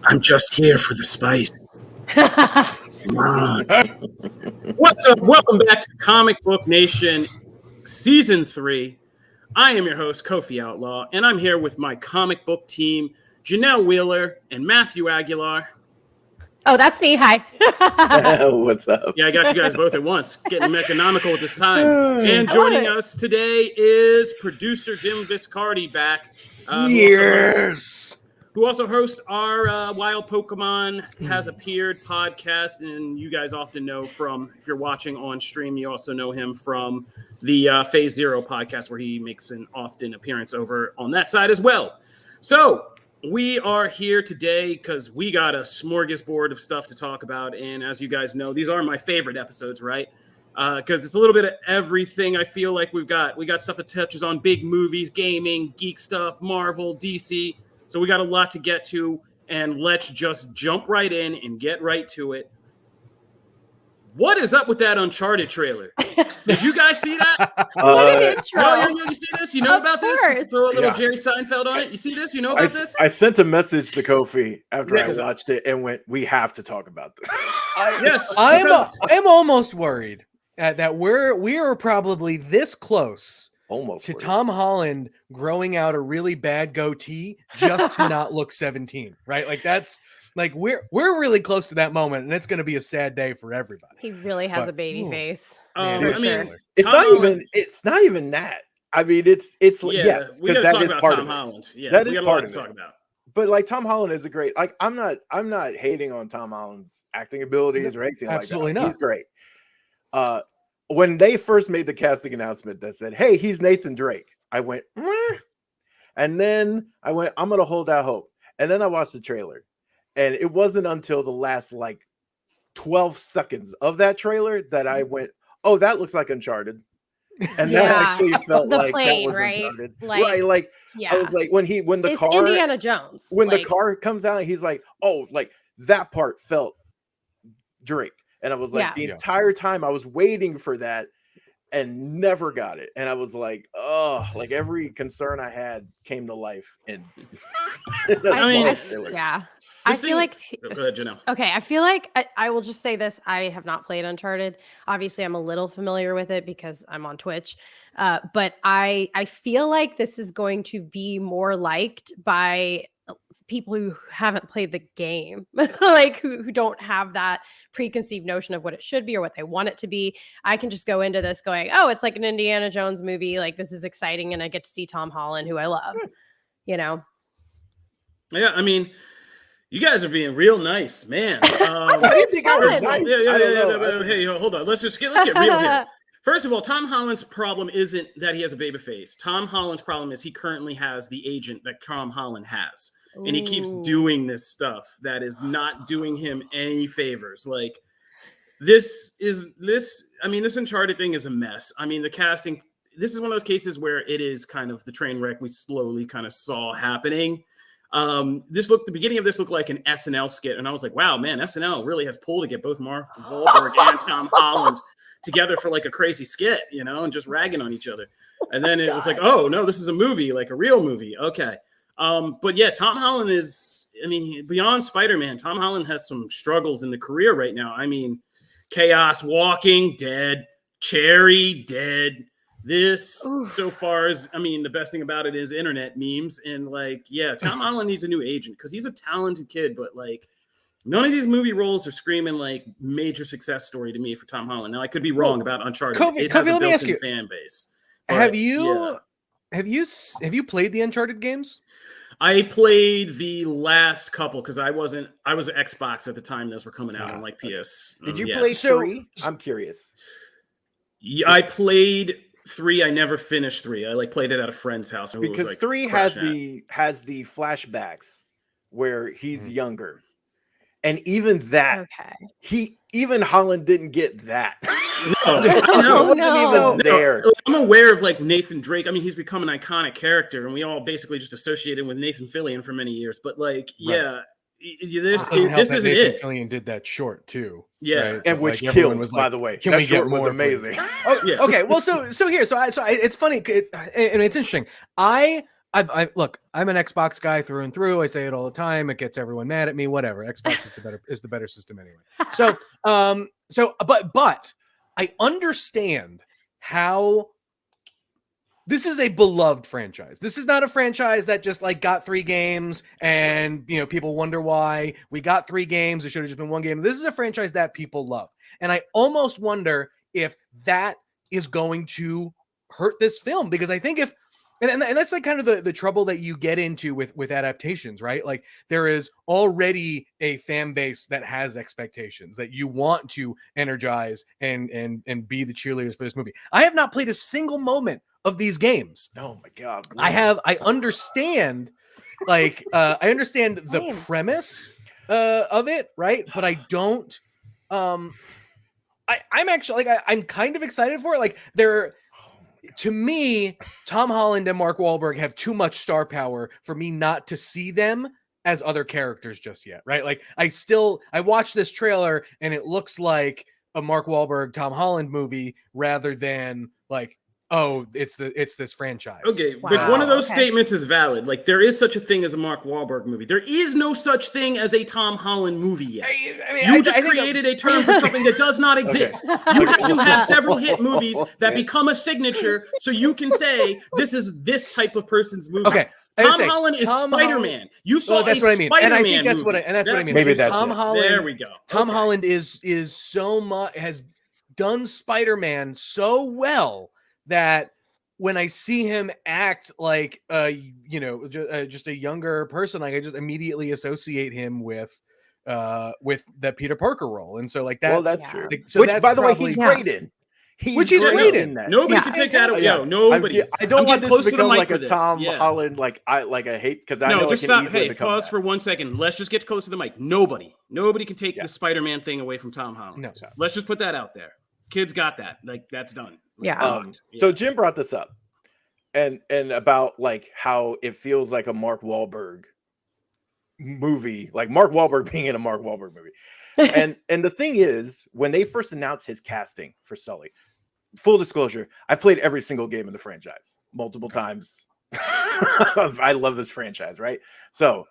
I'm just here for the spice. Come on. What's up? Welcome back to Comic Book Nation Season 3. I am your host, Kofi Outlaw, and I'm here with my comic book team, Janelle Wheeler and Matthew Aguilar. Oh, that's me. Hi. What's up? Yeah, I got you guys both at once, getting economical at this time. And joining us today is producer Jim Viscardi back. Who also hosts our Wild Pokemon Has Appeared podcast. And you guys often know from, if you're watching on stream, you also know him from the Phase Zero podcast, where he makes an often appearance over on that side as well. So we are here today because we got a smorgasbord of stuff to talk about. And as you guys know, these are my favorite episodes, right? Because it's a little bit of everything. I feel like we got stuff that touches on big movies, gaming, geek stuff, Marvel, DC. So we got a lot to get to, and let's just jump right in and get right to it. What is up with that Uncharted trailer? Did you guys see that? You see this? You know about this? Throw a little Jerry Seinfeld on it. You see this? You know about this? I sent a message to Kofi after I watched it and went, "We have to talk about this." I'm almost worried that we are probably this close to Tom Holland growing out a really bad goatee just to not look 17, right? Like that's like we're really close to that moment, and it's going to be a sad day for everybody. He really has a baby face. It's not even that. I mean, it's yes, because that is part of it. Yeah, that is part of it. But like Tom Holland is a great. Like I'm not hating on Tom Holland's acting abilities or anything like that. Absolutely not. He's great. When they first made the casting announcement that said, "Hey, he's Nathan Drake," I went, meh. And then I went, "I'm gonna hold out hope." And then I watched the trailer, and it wasn't until the last like 12 seconds of that trailer that I went, "Oh, that looks like Uncharted." And that actually felt like plane, that was right? Uncharted. Right. I was like, when the it's car Indiana Jones. When the car comes out, he's like, "Oh, like that part felt Drake." And I was like, the entire time I was waiting for that and never got it. And I was like, oh, like every concern I had came to life. And I feel like, go ahead, Janelle. Okay, I feel like I will just say this. I have not played Uncharted. Obviously, I'm a little familiar with it because I'm on Twitch. But I feel like this is going to be more liked by people who haven't played the game, like who don't have that preconceived notion of what it should be or what they want it to be. I can just go into this going, oh, it's like an Indiana Jones movie. Like, this is exciting. And I get to see Tom Holland, who I love, you know? Yeah. I mean, you guys are being real nice, man. I didn't think I was nice. Yeah. Hey, hold on. Let's get real here. First of all, Tom Holland's problem isn't that he has a baby face. Tom Holland's problem is he currently has the agent that Tom Holland has. And he keeps doing this stuff that is not doing him any favors. Like this Uncharted thing is a mess. I mean, the casting, this is one of those cases where it is kind of the train wreck we slowly kind of saw happening. The beginning of this looked like an SNL skit. And I was like, wow, man, SNL really has pulled to get both Mark Wahlberg and Tom Holland together for like a crazy skit, you know, and just ragging on each other. And then it was like, oh no, this is a movie, like a real movie. Okay. But yeah, Tom Holland is, I mean, beyond Spider-Man, Tom Holland has some struggles in the career right now. I mean, Chaos Walking, dead. Cherry, dead. This, so far, is, I mean, the best thing about it is internet memes. And like, yeah, Tom Holland needs a new agent because he's a talented kid, but like, none of these movie roles are screaming like major success story to me for Tom Holland. Now, I could be wrong about Uncharted. It has a built-in fan base. But, have you played the Uncharted games? I played the last couple because I was at Xbox at the time those were coming out on like PS. Did you play 3? I'm curious. Yeah, I played 3. I never finished 3. I like played it at a friend's house because like 3 has the flashbacks where he's younger, and even that even Holland didn't get that. No. I'm aware of like Nathan Drake. I mean, he's become an iconic character, and we all basically just associated him with Nathan Fillion for many years. But like, this isn't Nathan it. Fillion did that short too. Yeah, right? And which killed, was like, by the way. Can we get more? Was amazing. Okay, well, so it's funny, and it's interesting. I look, I'm an Xbox guy through and through. I say it all the time. It gets everyone mad at me. Whatever. Xbox is the better system anyway. So, but I understand how this is a beloved franchise. This is not a franchise that just like got 3 games and, you know, people wonder why we got 3 games. It should have just been 1 game. This is a franchise that people love. And I almost wonder if that is going to hurt this film, because I think if, and that's like kind of the trouble that you get into with adaptations, right? Like there is already a fan base that has expectations that you want to energize and be the cheerleaders for this movie. I have not played a single moment of these games. Oh my God. I understand, like, I understand the premise of it, right? But I don't, I'm actually, like, I'm kind of excited for it. Like, to me, Tom Holland and Mark Wahlberg have too much star power for me not to see them as other characters just yet, right? Like, I watched this trailer and it looks like a Mark Wahlberg, Tom Holland movie rather than like, oh, it's this franchise. Okay, but one of those statements is valid. Like, there is such a thing as a Mark Wahlberg movie. There is no such thing as a Tom Holland movie yet. You just created a term for something that does not exist. You have to have several hit movies that become a signature so you can say this is this type of person's movie. Okay. Tom Holland is Spider-Man. You saw that's what I mean. Spider-Man And I think that's movie. what I mean. Maybe that's Tom Holland. There we go. Tom Holland is so much, has done Spider-Man so well that when I see him act like just a younger person, like I just immediately associate him with the Peter Parker role. And so like that's true. Like, so which that's by the way, probably, he's great in. He's great in that. Nobody should take that away. Yo, nobody. I don't want this to become like a this. Tom Holland, like I hate, because I know just it can stop. easily Hey, become pause that. for 1 second. Let's just get close to the mic. Nobody can take the Spider-Man thing away from Tom Holland. No. Let's just put that out there. Kids got that. Like, that's done. Yeah. So Jim brought this up, and about like how it feels like a Mark Wahlberg movie, like Mark Wahlberg being in a Mark Wahlberg movie. and the thing is, when they first announced his casting for Sully, full disclosure, I've played every single game in the franchise multiple times. I love this franchise, right? So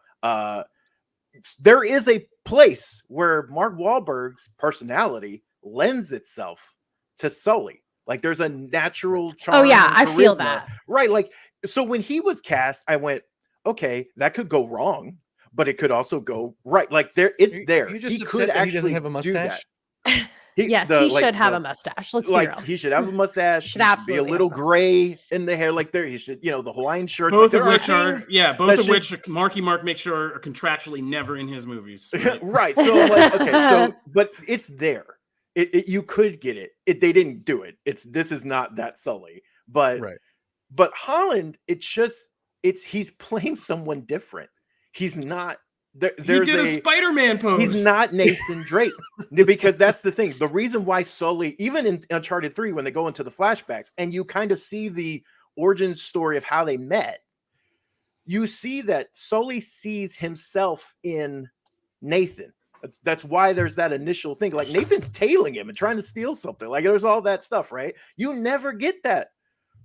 there is a place where Mark Wahlberg's personality lends itself to Sully. Like there's a natural charm. Oh yeah, I feel charisma, that. right? Like, so when he was cast, I went, okay, that could go wrong, but it could also go right. Like it's there. You just he could actually actually have a mustache. He should have a mustache. Let's be real. He should have a mustache. Should be absolutely a little have a gray in the hair. Like there, he should, the Hawaiian shirts. Both like, of which which Marky Mark makes sure are contractually never in his movies. Right. right. So I'm like, okay, so but it's there. You could get it. They didn't do it. This is not that Sully. But Holland, he's playing someone different. He's not. He did a Spider-Man pose. He's not Nathan Drake, because that's the thing. The reason why Sully, even in Uncharted 3, when they go into the flashbacks and you kind of see the origin story of how they met, you see that Sully sees himself in Nathan. That's why there's that initial thing. Like Nathan's tailing him and trying to steal something. Like there's all that stuff, right? You never get that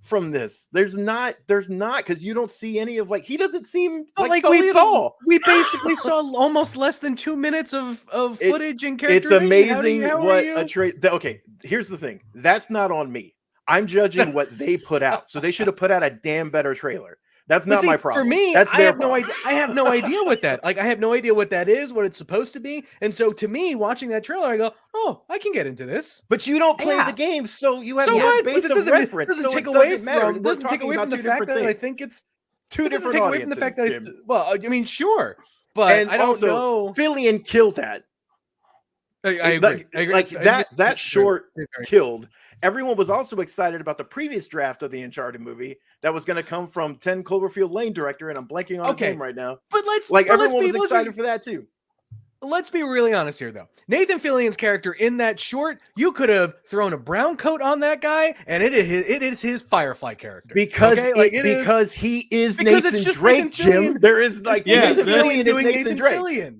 from this. There's not, because you don't see any of he doesn't seem like Sully at all. We basically saw almost less than 2 minutes of footage and characterization. It's amazing what a trade. Okay, here's the thing. That's not on me. I'm judging what they put out. So they should have put out a damn better trailer. That's not my problem. For me, that's I have no idea. I have no idea what that. Like, I have no idea what that is, what it's supposed to be. And so, to me, watching that trailer, I go, "Oh, I can get into this." But you don't play the game, so you have no base of reference. Doesn't take away from the fact that I think it's two different audiences. Away from the fact that it's I mean, sure, but I don't know. Fillion killed that. I agree. Like that short killed. Everyone was also excited about the previous draft of the Uncharted movie that was going to come from 10 Cloverfield Lane director, and I'm blanking on his name right now. But everyone was excited for that too. Let's be really honest here, though. Nathan Fillion's character in that short, you could have thrown a brown coat on that guy, and it is his Firefly character. Because he is Nathan Drake, Jim. There is Nathan Fillion is Nathan Drake.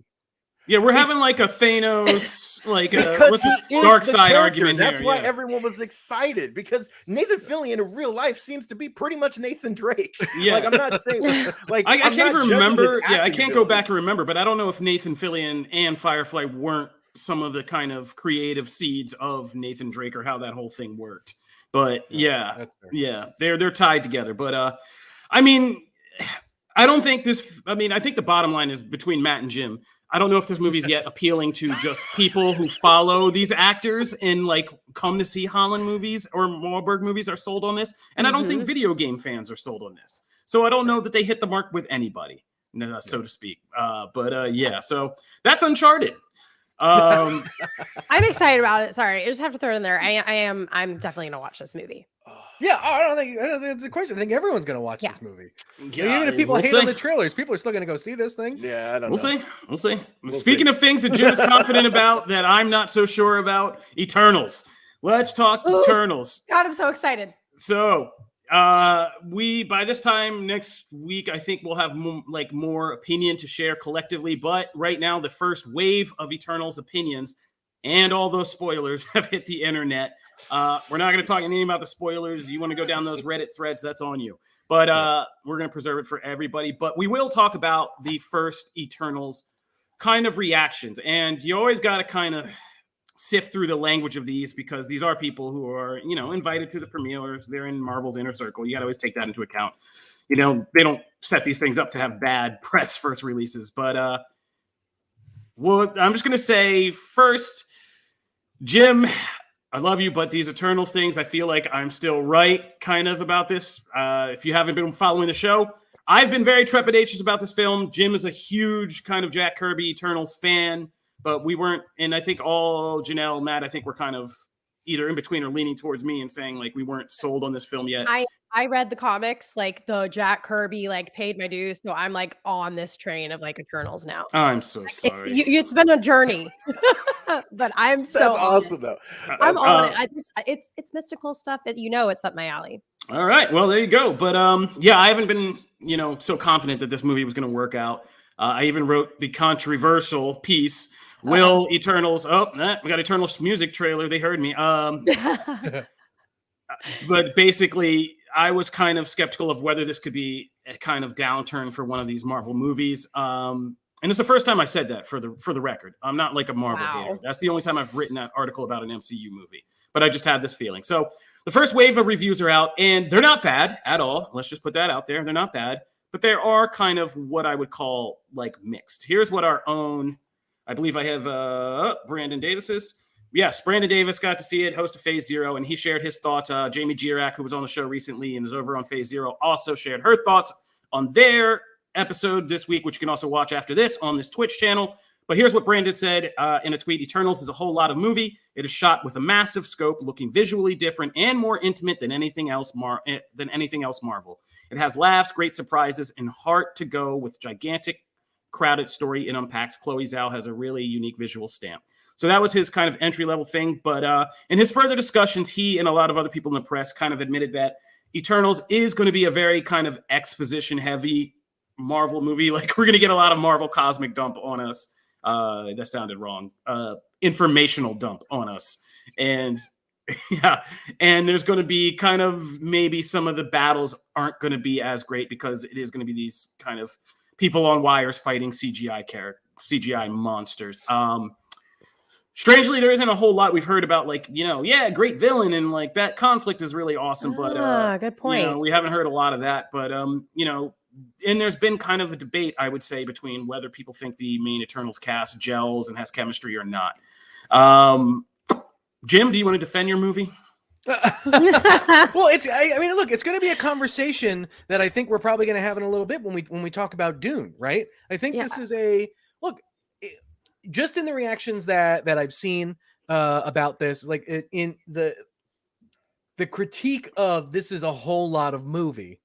Yeah, we're having like a Thanos Like, because what's he the is dark the side character. argument That's here? why Yeah. everyone was excited, because Nathan Fillion in real life seems to be pretty much Nathan Drake. Yeah. Like, I'm not saying, like, I I'm can't not even judging his remember. Yeah, I acting can't go ability. back and remember, but I don't know if Nathan Fillion and Firefly weren't some of the kind of creative seeds of Nathan Drake, or how that whole thing worked. But yeah, that's fair. yeah, they're tied together. But I mean, I don't think this. I mean, I think the bottom line is between Matt and Jim. I don't know if this movie's yet appealing to just people who follow these actors and like come to see Holland movies or Wahlberg movies are sold on this. And I don't think video game fans are sold on this. So I don't know that they hit the mark with anybody, so to speak. Yeah, so that's Uncharted. I'm excited about it. Sorry, I just have to throw it in there. I'm definitely gonna watch this movie. Yeah, I don't think that's a question. I think everyone's gonna watch this movie. Yeah, even if people we'll hate see. on the trailers, people are still gonna go see this thing. Yeah, I don't We'll know. see. We'll see. We'll Speaking see. of things that Jim is confident about that I'm not so sure about, Eternals. Let's talk Eternals. God, I'm so excited. So we by this time next week, I think we'll have more opinion to share collectively. But right now, the first wave of Eternals opinions and all those spoilers have hit the internet. We're not going to talk anything about the spoilers. You want to go down those Reddit threads, that's on you. But we're going to preserve it for everybody. But we will talk about the first Eternals kind of reactions. And you always got to kind of sift through the language of these, because these are people who are, invited to the premieres. They're in Marvel's inner circle. You got to always take that into account. They don't set these things up to have bad press first releases. But I'm just going to say first, Jim, I love you, but these Eternals things, I feel like I'm still right kind of about this. If you haven't been following the show, I've been very trepidatious about this film. Jim is a huge kind of Jack Kirby Eternals fan, but we weren't, and I think all Janelle, Matt, I think we're kind of either in between or leaning towards me and saying like we weren't sold on this film yet. I read the comics, like the Jack Kirby, like paid my dues, so I'm like on this train of like Eternals now. I'm so sorry. It's been a journey, but I'm so That's awesome though. I'm on it. It's mystical stuff that it's up my alley. All right, well there you go. But yeah, I haven't been so confident that this movie was going to work out. I even wrote the controversial piece. Will Eternals? Oh, we got Eternals music trailer. They heard me. But basically, I was kind of skeptical of whether this could be a kind of downturn for one of these Marvel movies. And it's the first time I said that for the record. I'm not like a Marvel hater. That's the only time I've written that article about an MCU movie. But I just had this feeling. So the first wave of reviews are out, and they're not bad at all. Let's just put that out there. They're not bad. But there are kind of what I would call like mixed. Here's what our own, I believe I have Brandon Davis's. Yes, Brandon Davis got to see it, host of Phase Zero, and he shared his thoughts. Jamie Girac, who was on the show recently and is over on Phase Zero, also shared her thoughts on their episode this week, which you can also watch after this on this Twitch channel. But here's what Brandon said in a tweet. Eternals is a whole lot of movie. It is shot with a massive scope, looking visually different and more intimate than anything else Marvel. It has laughs, great surprises, and heart to go with gigantic, crowded story it unpacks. Chloe Zhao has a really unique visual stamp. So that was his kind of entry-level thing. But in his further discussions, he and a lot of other people in the press kind of admitted that Eternals is going to be a very kind of exposition-heavy Marvel movie. Like, we're going to get a lot of Marvel cosmic dump on us. That sounded wrong. Informational dump on us. And yeah, and there's going to be kind of maybe some of the battles aren't going to be as great because it is going to be these kind of people on wires fighting CGI monsters. Strangely, there isn't a whole lot we've heard about, like, great villain and like that conflict is really awesome. But good point. We haven't heard a lot of that. But and there's been kind of a debate, I would say, between whether people think the main Eternals cast gels and has chemistry or not. Jim, do you want to defend your movie? Well, look, it's going to be a conversation that I think we're probably going to have in a little bit when we talk about Dune, right? I think this is just in the reactions that I've seen about this, like in the critique of this is a whole lot of movie.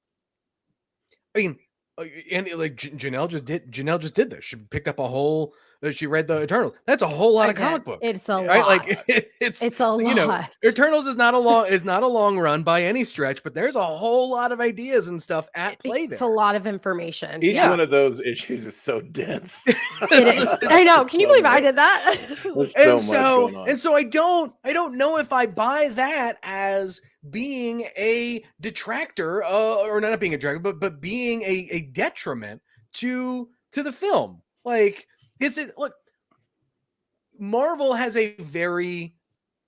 I mean, and like Janelle just did this. She picked up a whole. She read the Eternals. That's a whole lot of comic book. It's a right? lot. Like it's a lot. Eternals is not a long run by any stretch, but there's a whole lot of ideas and stuff at play there. It's a lot of information. Each one of those issues is so dense. It is. I know. Can you believe I did that? And so I don't know if I buy that as being a detractor, or not being a detractor, but being a detriment to the film. Like, look, Marvel has a very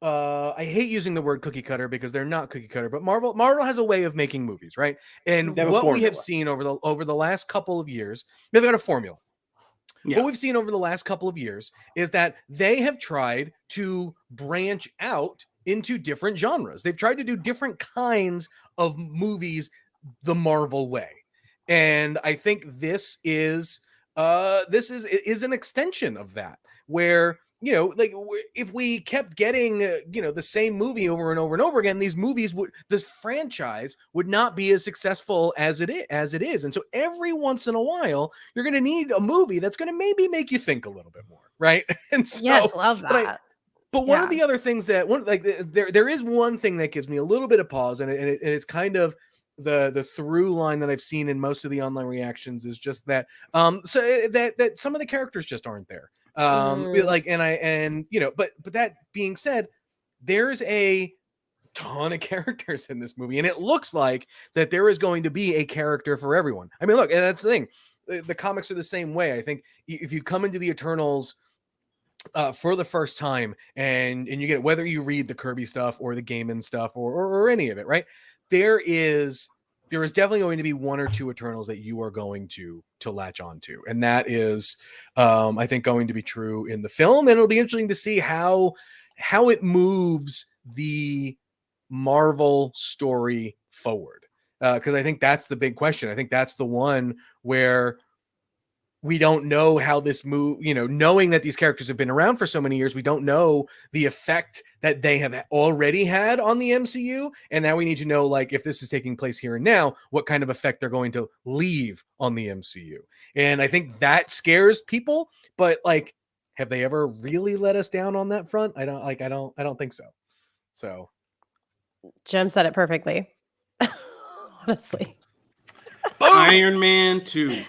I hate using the word cookie cutter because they're not cookie cutter, but Marvel has a way of making movies, right? And what we have seen over the last couple of years, they've got a formula. Yeah. What we've seen over the last couple of years is that they have tried to branch out into different genres. They've tried to do different kinds of movies the Marvel way. And I think this is an extension of that, where, like, if we kept getting, the same movie over and over and over again, this franchise would not be as successful as it is. And so every once in a while, you're going to need a movie that's going to maybe make you think a little bit more. Right. And so, yes, love that. But one of the other things there is one thing that gives me a little bit of pause, and it's kind of the through line that I've seen in most of the online reactions is just that that some of the characters just aren't there. But that being said, there's a ton of characters in this movie, and it looks like that there is going to be a character for everyone. I mean, look, and that's the thing. The comics are the same way. I think if you come into the Eternals for the first time and you get, whether you read the Kirby stuff or the Gaiman stuff or any of it, right? There is definitely going to be one or two Eternals that you are going to latch onto. And that is, I think, going to be true in the film. And it'll be interesting to see how it moves the Marvel story forward. Because I think that's the big question. I think that's the one where we don't know how this move, knowing that these characters have been around for so many years, we don't know the effect that they have already had on the MCU. And now we need to know, like, if this is taking place here and now, what kind of effect they're going to leave on the MCU. And I think that scares people, but, like, have they ever really let us down on that front? I don't think so. So Jim said it perfectly. Honestly. Iron Man 2.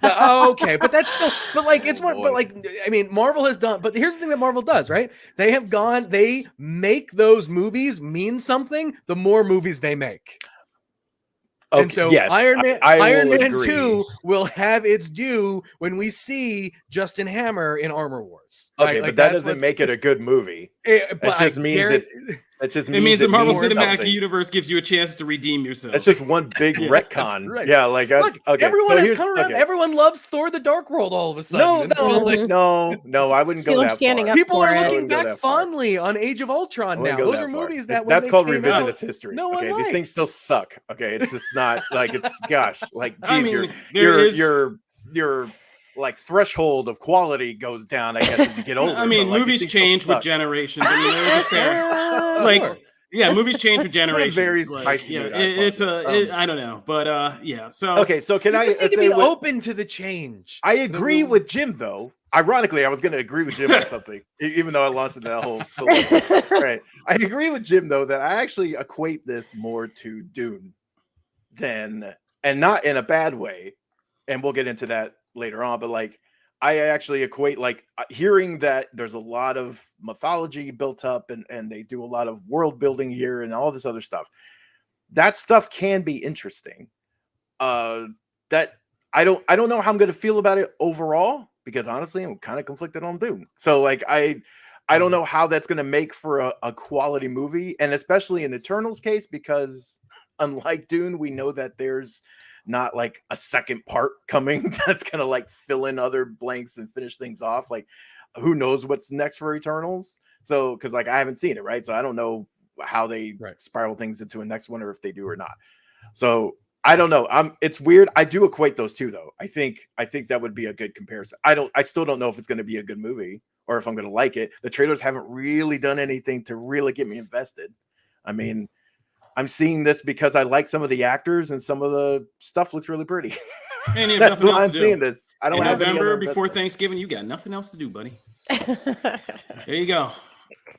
Okay, but that's still, but like, it's one, but like, I mean, Marvel has done, but here's the thing that Marvel does, right? They make those movies mean something the more movies they make. Okay, and so yes, Iron Man 2 will have its due when we see Justin Hammer in Armor Wars. Okay, right? Like, but that doesn't make it a good movie. It just means the Marvel Cinematic Universe gives you a chance to redeem yourself. That's just one big retcon. Right. Yeah, like that's look, okay. Everyone has come around. Okay. Everyone loves Thor: The Dark World all of a sudden. No, I wouldn't go that far. People are looking back fondly on Age of Ultron now. Those are movies that's called revisionist history. Okay, these things still suck. Okay, it's just not like it's like geez, your like threshold of quality goes down, I guess, as you get older. I mean, movies change with generations. I mean, there's a fair, movies change with generations. Very spicy. I don't know, but yeah. So okay, so can I need to be open to the change? I agree with Jim, though. Ironically, I was going to agree with Jim on something, even though I launched into that whole. Right, I agree with Jim though that I actually equate this more to Dune and not in a bad way, and we'll get into that later on, but like I actually equate, like, hearing that there's a lot of mythology built up and they do a lot of world building here and all this other stuff. That stuff can be interesting. That I don't know how I'm going to feel about it overall, because honestly, I'm kind of conflicted on Dune. So like I don't know how that's going to make for a quality movie, and especially in Eternals case, because unlike Dune, we know that there's not like a second part coming that's gonna like fill in other blanks and finish things off. Like, who knows what's next for Eternals? So because like I haven't seen it, right? So I don't know how they spiral things into a next one, or if they do or not. So I don't know. It's weird. I do equate those two though. I think that would be a good comparison. I still don't know if it's going to be a good movie or if I'm going to like it. The trailers haven't really done anything to really get me invested. I mean, I'm seeing this because I like some of the actors and some of the stuff looks really pretty. And you have That's nothing why else I'm to do. seeing this. I don't In have any November other before investment. Thanksgiving, you got nothing else to do, buddy. There you go.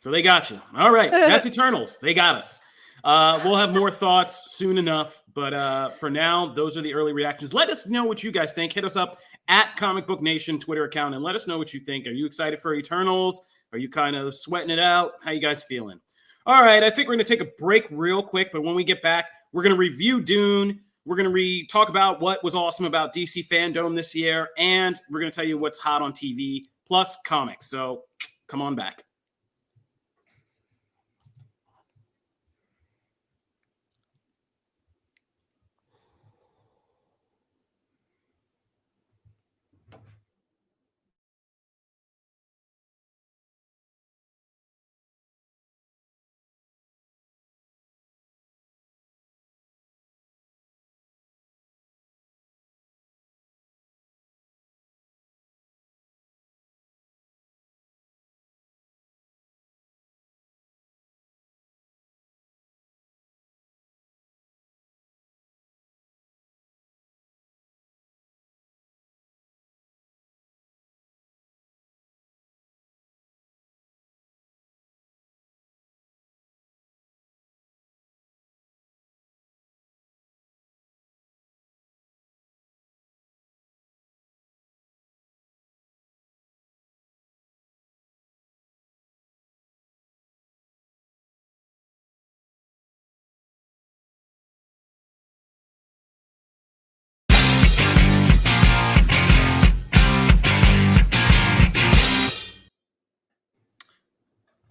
So they got you. All right. That's Eternals. They got us. We'll have more thoughts soon enough. But for now, those are the early reactions. Let us know what you guys think. Hit us up at Comic Book Nation Twitter account and let us know what you think. Are you excited for Eternals? Are you kind of sweating it out? How you guys feeling? All right. I think we're going to take a break real quick. But when we get back, we're going to review Dune. We're going to talk about what was awesome about DC Fandome this year. And we're going to tell you what's hot on TV plus comics. So come on back.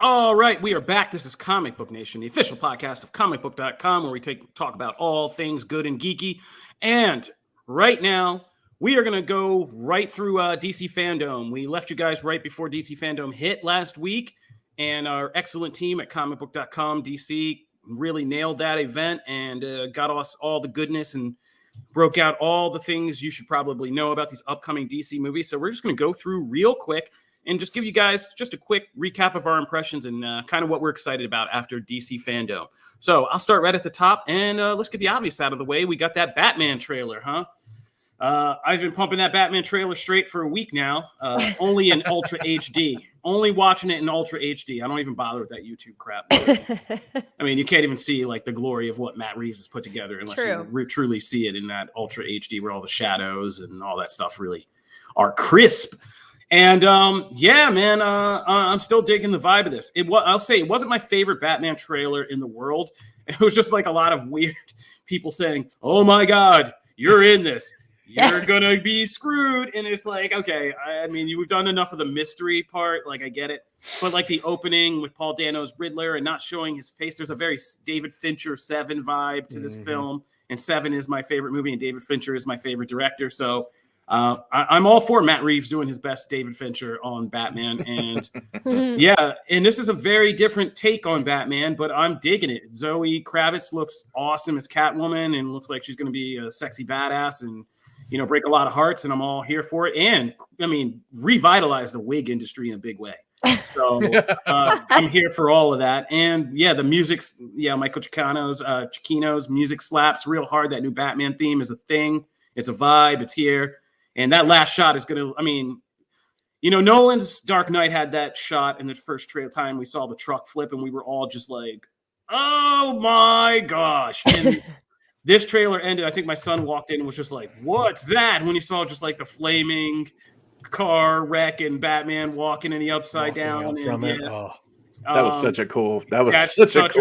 All right, we are back. This is Comic Book Nation, the official podcast of Comicbook.com, where we talk about all things good and geeky. And right now, we are going to go right through DC Fandome. We left you guys right before DC Fandome hit last week, and our excellent team at Comicbook.com DC really nailed that event and got us all the goodness and broke out all the things you should probably know about these upcoming DC movies. So we're just going to go through real quick and just give you guys just a quick recap of our impressions and kind of what we're excited about after DC Fandome. So I'll start right at the top, and let's get the obvious out of the way. We got that Batman trailer, huh? I've been pumping that Batman trailer straight for a week now, only in Ultra HD. Only watching it in Ultra HD. I don't even bother with that YouTube crap. I mean, you can't even see like the glory of what Matt Reeves has put together unless you truly see it in that Ultra HD where all the shadows and all that stuff really are crisp. And yeah, man, I'm still digging the vibe of this. I'll say it wasn't my favorite Batman trailer in the world. It was just like a lot of weird people saying, "Oh my God, you're in this. You're gonna be screwed." And it's like, okay, I mean, you've done enough of the mystery part, like I get it, but like the opening with Paul Dano's Riddler and not showing his face, there's a very David Fincher Seven vibe to this film, and Seven is my favorite movie, and David Fincher is my favorite director. So I'm all for Matt Reeves doing his best David Fincher on Batman, and yeah, and this is a very different take on Batman, but I'm digging it. Zoe Kravitz looks awesome as Catwoman, and looks like she's going to be a sexy badass and, you know, break a lot of hearts, and I'm all here for it. And I mean, revitalize the wig industry in a big way. So I'm here for all of that. And yeah, the music's, Michael Giacchino's music slaps real hard. That new Batman theme is a thing. It's a vibe. It's here. And that last shot is going to, I mean, you know, Nolan's Dark Knight had that shot in the first time we saw the truck flip, and we were all just like, oh my gosh. And this trailer ended. I think my son walked in and was just like, what's that? And when he saw just like the flaming car wreck and Batman walking in the upside down. That was such a cool,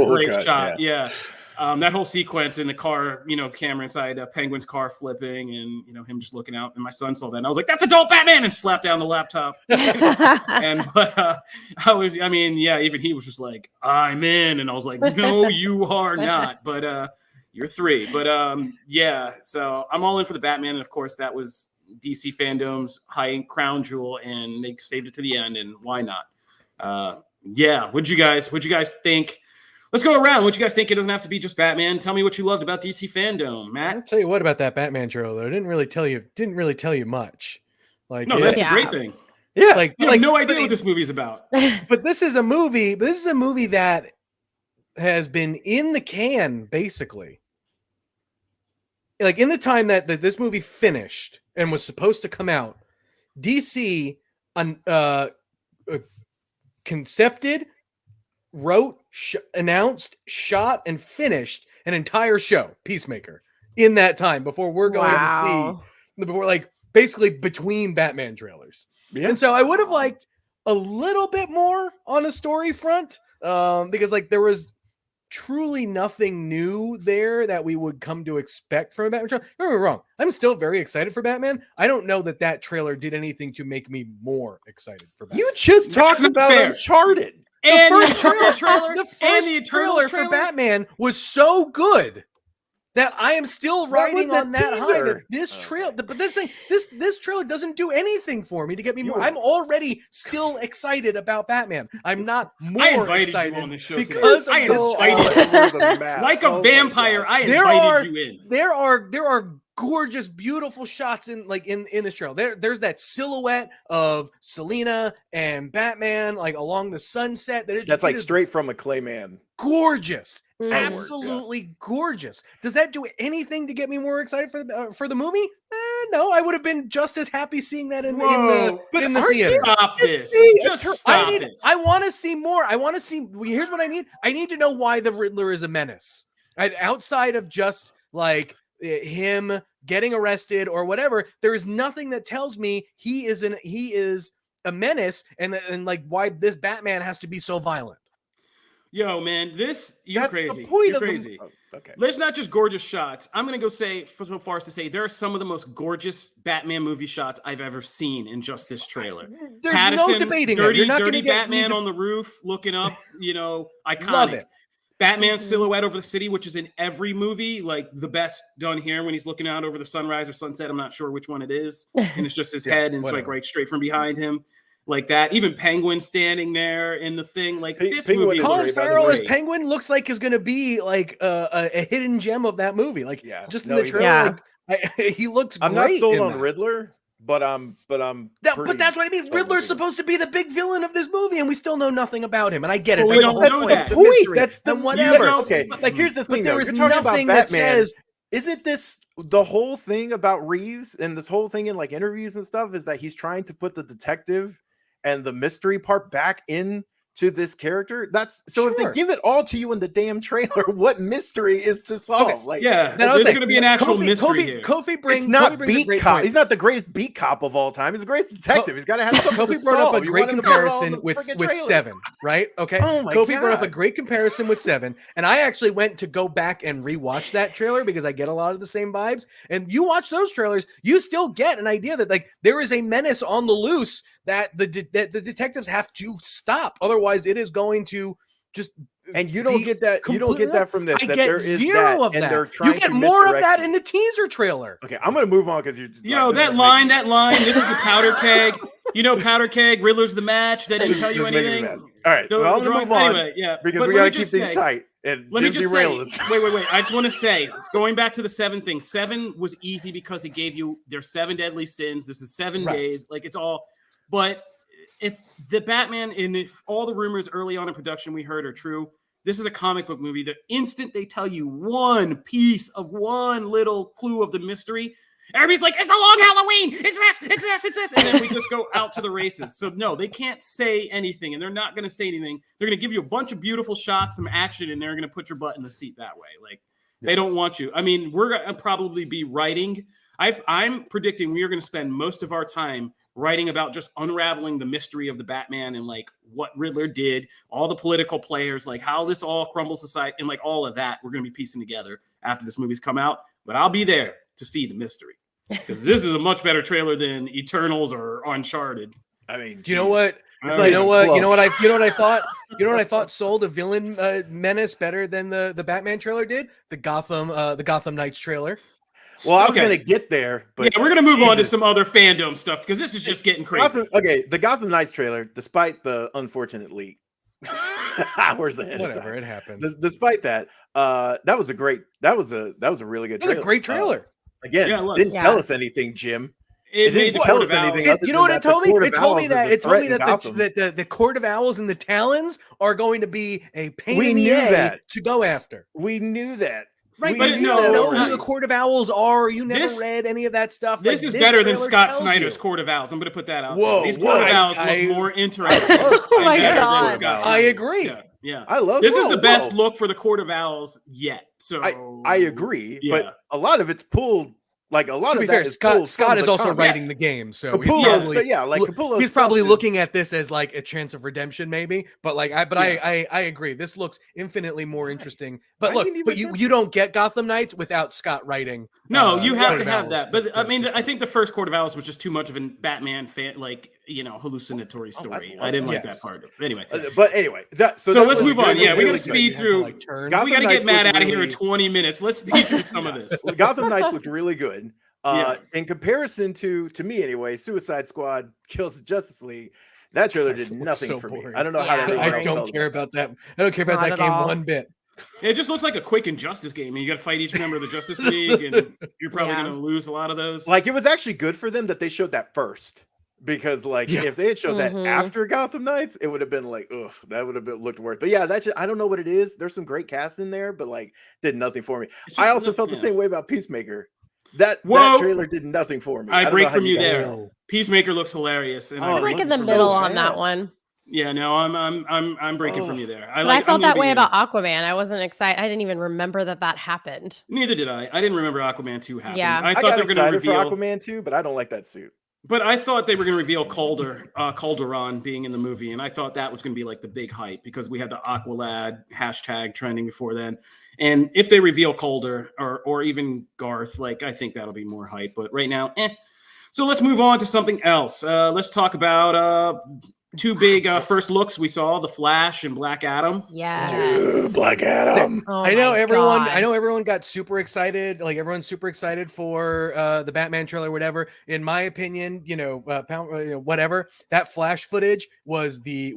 great shot. Yeah. That whole sequence in the car, you know, camera inside Penguin's car flipping and, you know, him just looking out. And my son saw that and I was like, that's adult Batman, and slapped down the laptop. Even he was just like, I'm in. And I was like, no, you are not. But you're three. But yeah, so I'm all in for the Batman. And of course, that was DC Fandome's high crown jewel, and they saved it to the end. And why not? Yeah. What'd you guys think? Let's go around. What you guys think? It doesn't have to be just Batman. Tell me what you loved about DC Fandome, Matt. I'll tell you what about that Batman trailer. It didn't really tell you much. Like, no, that's a great thing. Yeah, like you have no idea what this movie's about. But this is a movie. that has been in the can basically. like in the time that this movie finished and was supposed to come out, DC concepted, wrote, announced, shot, and finished an entire show, Peacemaker, in that time before we're going to see, before like basically between Batman trailers. Yeah. And so I would have liked a little bit more on a story front, because like there was truly nothing new there that we would come to expect from a Batman trailer. Don't get me wrong, I'm still very excited for Batman. I don't know that trailer did anything to make me more excited for Batman. You just talked about Uncharted. The first trailer for Batman was so good that I am still riding on that high. That this trailer, but this trailer doesn't do anything for me to get me more. I'm already still excited about Batman. I'm not more excited you on this show because I invited you. Like a vampire. I invited you in. There are gorgeous, beautiful shots in this trailer. There's that silhouette of Selina and Batman like along the sunset. That's like straight from a Clayman. Gorgeous. Absolutely gorgeous. Does that do anything to get me more excited for the movie? No, I would have been just as happy seeing that in the theater. Stop this. Just stop it. I want to see more. I want to see. Here's what I need. I need to know why the Riddler is a menace. Outside of just like him getting arrested or whatever, there is nothing that tells me he is a menace and like why this Batman has to be so violent. Yo, man, you're crazy. The point you're crazy. Okay. There's not just gorgeous shots. I'm going to go say, so far as to say, there are some of the most gorgeous Batman movie shots I've ever seen in just this trailer. There's no debating it. You're not dirty Batman on the roof looking up, iconic. Love it. Batman's silhouette over the city, which is in every movie, like the best done here when he's looking out over the sunrise or sunset. I'm not sure which one it is. And it's just his head, and it's like right straight from behind him. Like that, even Penguin standing there in the thing, like this movie. Colin Farrell as Penguin looks like is going to be like a hidden gem of that movie. Like just in the trailer, he looks. I'm great not sold on Riddler, but that's what I mean. Riddler's supposed to be the big villain of this movie, and we still know nothing about him. And I get it. Well, we don't know that. The point. That's the whatever. Okay, but like here's the thing. There is nothing that says. Isn't this the whole thing about Reeves and this whole thing in like interviews and stuff? Is that he's trying to put the detective and the mystery part back in to this character? That's so if they give it all to you in the damn trailer, what mystery is to solve? Okay. Like, there's going to be an actual mystery here. Kofi brings beat cop. He's not the greatest beat cop of all time. He's the greatest detective. He's got to have something. Kofi brought up a great comparison with Seven, right? Okay. Kofi brought up a great comparison with Seven, and I actually went to go back and rewatch that trailer because I get a lot of the same vibes. And you watch those trailers, you still get an idea that like there is a menace on the loose that the detectives have to stop. Otherwise, it is going to just. And you don't get that. You don't get that from this. I get zero of that. You get more of that in the teaser trailer. Okay, I'm going to move on because you're just. That line. This is a powder keg. Powder keg. Riddler's the match. That didn't tell you anything. All right, well, I'm going to move on. Anyway, because we got to keep things tight. And let me just say, wait. I just want to say, going back to the Seven thing. Seven was easy because it gave you their 7 deadly sins. This is 7 days. Like it's all. But if the Batman and if all the rumors early on in production we heard are true, this is a comic book movie. The instant they tell you one piece of one little clue of the mystery, everybody's like, it's a long Halloween. It's this. And then we just go out to the races. So no, they can't say anything, and they're not going to say anything. They're going to give you a bunch of beautiful shots, some action, and they're going to put your butt in the seat that way. Like they don't want you. I mean, we're going to probably be writing. I'm predicting we are going to spend most of our time writing about just unraveling the mystery of the Batman and like what Riddler did, all the political players, like how this all crumbles aside, and like all of that we're going to be piecing together after this movie's come out. But I'll be there to see the mystery because this is a much better trailer than Eternals or Uncharted. I mean, do you know what? You know what I thought sold a villain menace better than the Batman trailer did? The Gotham Knights trailer. Well, I was going to get there, but we're going to move on to some other fandom stuff because this is just getting crazy. The Gotham Knights trailer, despite the unfortunate leak, hours ahead of time. It happened. Despite that, that was a really good trailer. A great trailer. Again, didn't tell us anything, Jim. It didn't tell us anything. You know what it told me? It told me that the Court of Owls and the Talons are going to be a pain in the ass to go after. We knew that. Right, but but you no, don't know right. who the Court of Owls are. You never This- read any of that stuff. This Like, is better than trailer Scott tells Snyder's you. Court of Owls. I'm going to put that out Whoa, there. These whoa. Court of Owls I- look more interesting. love Scott Oh my and better than God. Scott I Snyder's. agree. Yeah. I love This is the best whoa. look for the Court of Owls yet. So I agree, Yeah. but a lot of it's pulled. Like a lot To of be that fair, is Scott pulled Scott from is the also comic. writing the game, so he's Capullo's probably Capullo's he's probably stuff is- looking at this as like a chance of redemption, maybe. But like, I Yeah. agree. This looks infinitely more interesting. But I look, didn't but even you don't get Gotham Knights without Scott writing. No, you have Court to of have Owls that. to- But to- I mean, to I think the first Court of Owls was just too much of a Batman fan, like, hallucinatory story. love I didn't that. like Yes. that part. Anyway, But anyway, so that let's was move on. good. Yeah, we Really gotta good. speed You have to, through. like, turn. Gotham We got to Knights get Matt looked out of here in really- 20 minutes. Let's speed through some of this. Gotham Knights looked really good. Yeah. In comparison to me anyway, Suicide Squad kills the Justice League. That trailer did Looks nothing so for me. boring. I don't know Yeah. how everyone I else don't felt care about that. I don't care about Not that at game all. one bit. It just looks like a quick Injustice game, and you got to fight each member of the Justice League, and you're probably Yeah. going to lose a lot of those. Like it was actually good for them that they showed that first, because like Yeah. if they had showed that Mhm. after Gotham Knights, it would have been like, ugh, that would have been looked worse. But yeah, that's just, I don't know what it is. There's some great cast in there, but like did nothing for me. It's just I also look- felt the yeah. same way about Peacemaker. That Whoa. trailer did nothing for me. I don't break know how from you guys there. felt. Peacemaker looks hilarious, and Oh, I'm it like in looks the so middle on that bad. one. yeah, no, I'm breaking from you there. But I felt I'm that way leaving you. about Aquaman. I wasn't excited. I didn't even remember that happened. Neither did I. I didn't remember Aquaman 2 happened. Yeah. I I thought got they were going to excited for reveal. Aquaman too, but I don't like that suit. But I thought they were going to reveal Calderon being in the movie, and I thought that was going to be like the big hype because we had the Aqualad hashtag trending before then. And if they reveal Calder or even Garth, like I think that'll be more hype. But right now, So let's move on to something else. Let's talk about two big first looks we saw: The Flash and Black Adam. Yes. Black Adam. Oh I know my everyone. God. I know everyone got super excited. Like everyone's super excited for the Batman trailer, whatever. In my opinion, whatever. That Flash footage was the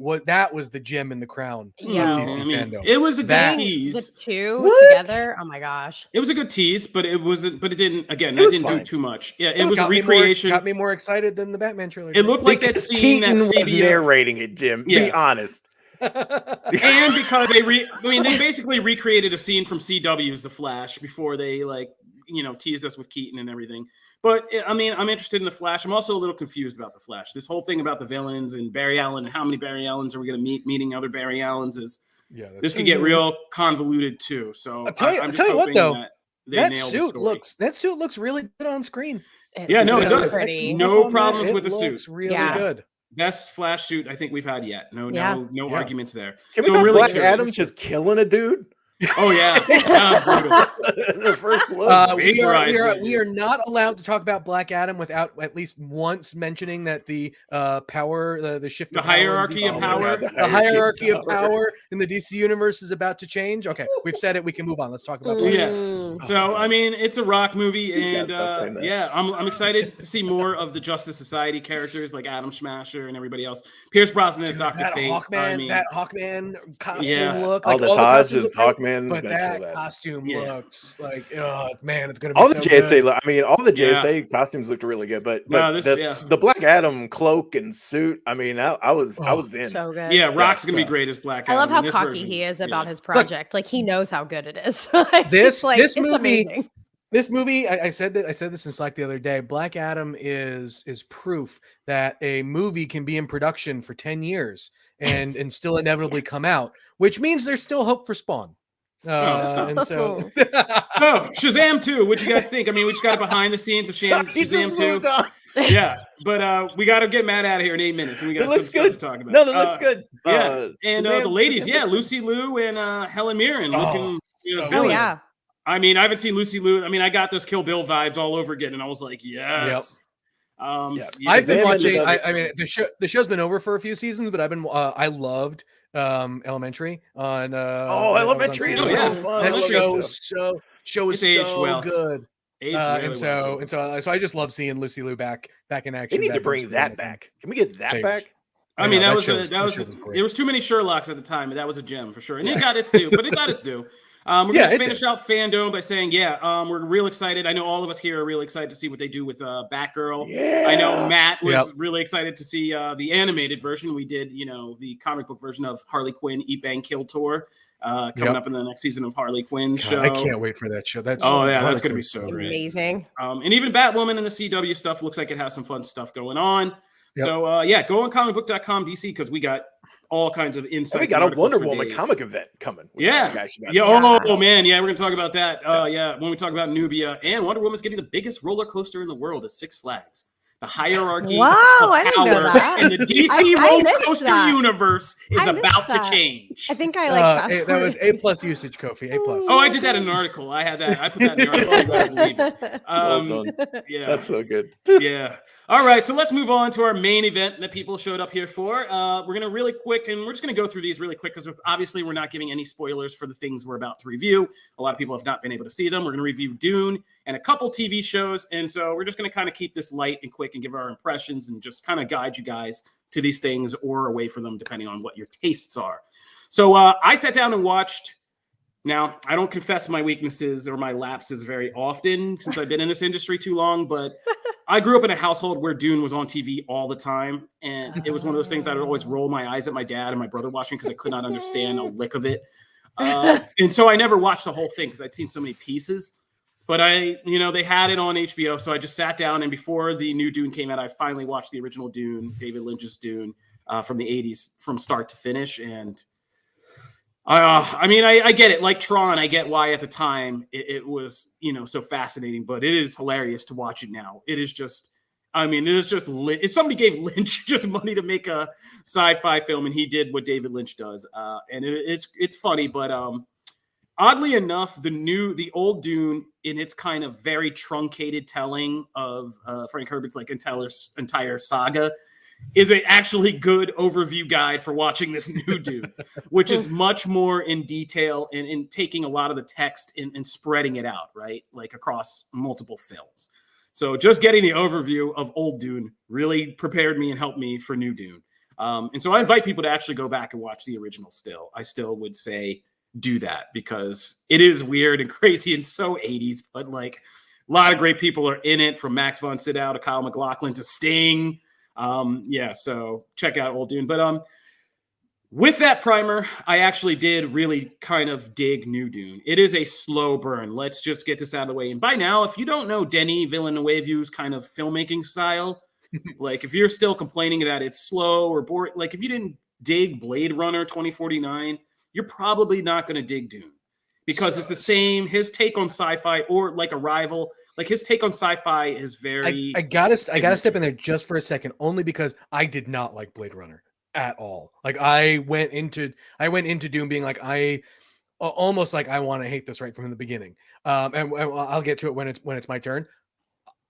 gem in the crown. Yeah. of DC fandom. It was a good That- tease. The two What? together. Oh my gosh. It was a good tease, but it wasn't. But it didn't. Again, It that was didn't fine. do too much. Yeah, it was a got me recreation. got me more excited than the Batman trailer. It looked like that Because scene that Keaton was CBS narrating it, Jim. Be Yeah. honest. and because they they basically recreated a scene from CW's The Flash before they teased us with Keaton and everything. But I mean, I'm interested in The Flash. I'm also a little confused about The Flash. This whole thing about the villains and Barry Allen and how many Barry Allens are we going to meeting other Barry Allens is this could get real convoluted too. So I'll tell you what, hoping though. that they that nail the suit story. looks really good on screen. Yeah, no, it so does. pretty. No problems with the suit. Looks really Yeah. good. Best Flash suit I think we've had yet. No Yeah. arguments there. Can we So talk I'm really Black curious. Adam just killing a dude? Oh yeah, brutal. The first look. We are not allowed to talk about Black Adam without at least once mentioning that the power, the shift, The of power in hierarchy DC of universe- power. the hierarchy of power in the DC universe is about to change. Okay, we've said it. We can move on. Let's talk about. Black Yeah. Mm. So I mean, it's a rock movie, He's gotta and stop saying that. yeah, I'm excited to see more of the Justice Society characters like Adam Smasher and everybody else. Pierce Brosnan as Dr. That Fate. Hawkman, I mean, that Hawkman costume Yeah. look. Aldous all the Hodge costumes as look great, Hawkman is but gonna kill that that. costume Yeah. looks like, oh man, it's gonna be All the so JSA, good. I mean, all the Yeah. JSA costumes looked really good, but No, the Black Adam cloak and suit. I mean, I was in. So good. yeah, Rock's gonna be Yeah. great as Black I Adam. love how in this cocky version. he is Yeah. about his project. Like he knows how good it is. Like, This- it's like this it's movie- amazing. This movie, I said this in Slack the other day. Black Adam is proof that a movie can be in production for 10 years and still inevitably come out, which means there's still hope for Spawn. stop. And so Oh, Shazam 2. What'd you guys think? I mean, we just got a behind the scenes of He just Shazam 2. moved on. Yeah, but we got to get Matt out of here in 8 minutes, and we got It some looks stuff good. to talk about. No, that looks good. Yeah, and Shazam- the ladies, Shazam yeah, looks Lucy Liu and Helen Mirren looking. so as Oh villains. yeah. I mean, I haven't seen Lucy Liu. I mean, I got those Kill Bill vibes all over again, and I was like, yes. Yeah. I've been Shazam watching. ended up- I mean, the show's been over for a few seasons, but I've been. I loved Elementary on. Elementary is so so fun. fun. I That love show is It's aged so well. good. Aged really And so well, I just love seeing Lucy Liu back in action. They need to back on bring screen that again. back. Can we get that Babes. back? I mean, know, that that was show was there was great. too many Sherlocks at the time, but that was a gem for sure, and it got its due. But it got its due. We're going to finish out Fandome by saying, we're real excited. I know all of us here are really excited to see what they do with Batgirl. Yeah. I know Matt was really excited to see the animated version. We did, the comic book version of Harley Quinn Eat Bang Kill Tour coming up in the next season of Harley Quinn show. I can't wait for that show. That's going to be so great. Amazing. And even Batwoman and the CW stuff looks like it has some fun stuff going on. Yep. So, go on Comicbook.com, DC, because we got all kinds of insights. And we got a Wonder Woman comic event coming. Yeah. Oh, man. Yeah, we're going to talk about that. When we talk about Nubia. And Wonder Woman's getting the biggest roller coaster in the world at Six Flags. The hierarchy of I didn't know power that. in the DC roller coaster universe is about to change. I think I that was A+ usage, Kofi. A+. Oh, I did that in an article. I had that. I put that in the article. I believe it. Well done. Yeah, that's so good. Yeah. All right, so let's move on to our main event that people showed up here for. We're going to really quick, and we're just going to go through these really quick because obviously we're not giving any spoilers for the things we're about to review. A lot of people have not been able to see them. We're going to review Dune and a couple TV shows, and so we're just going to kind of keep this light and quick and give our impressions and just kind of guide you guys to these things or away from them depending on what your tastes are. So I sat down and watched. Now, I don't confess my weaknesses or my lapses very often since I've been in this industry too long, but I grew up in a household where Dune was on TV all the time. And it was one of those things I would always roll my eyes at my dad and my brother watching because I could not understand a lick of it. And so I never watched the whole thing because I'd seen so many pieces. But they had it on HBO. So I just sat down. And before the new Dune came out, I finally watched the original Dune, David Lynch's Dune from the 80s from start to finish. And I get it. Like Tron, I get why at the time it was, so fascinating, but it is hilarious to watch it now. It is just, if somebody gave Lynch just money to make a sci-fi film and he did what David Lynch does. And it's funny, but oddly enough, the old Dune in its kind of very truncated telling of Frank Herbert's entire saga is an actually good overview guide for watching this new Dune, which is much more in detail and in taking a lot of the text and spreading it out, right? Like across multiple films. So just getting the overview of old Dune really prepared me and helped me for new Dune. And so I invite people to actually go back and watch the original still. I still would say do that because it is weird and crazy and so 80s, but like a lot of great people are in it, from Max von Sydow to Kyle MacLachlan to Sting. So check out old Dune. But with that primer, I actually did really kind of dig new Dune. It is a slow burn. Let's just get this out of the way. And by now, if you don't know Denis Villeneuve's kind of filmmaking style, like if you're still complaining that it's slow or boring, like if you didn't dig Blade Runner 2049, you're probably not going to dig Dune because it's the same. His take on sci-fi, or like Arrival, like his take on sci-fi is very. I gotta step in there just for a second, only because I did not like Blade Runner at all. Like I went into Dune being like I almost like I want to hate this right from the beginning. And I'll get to it when it's my turn.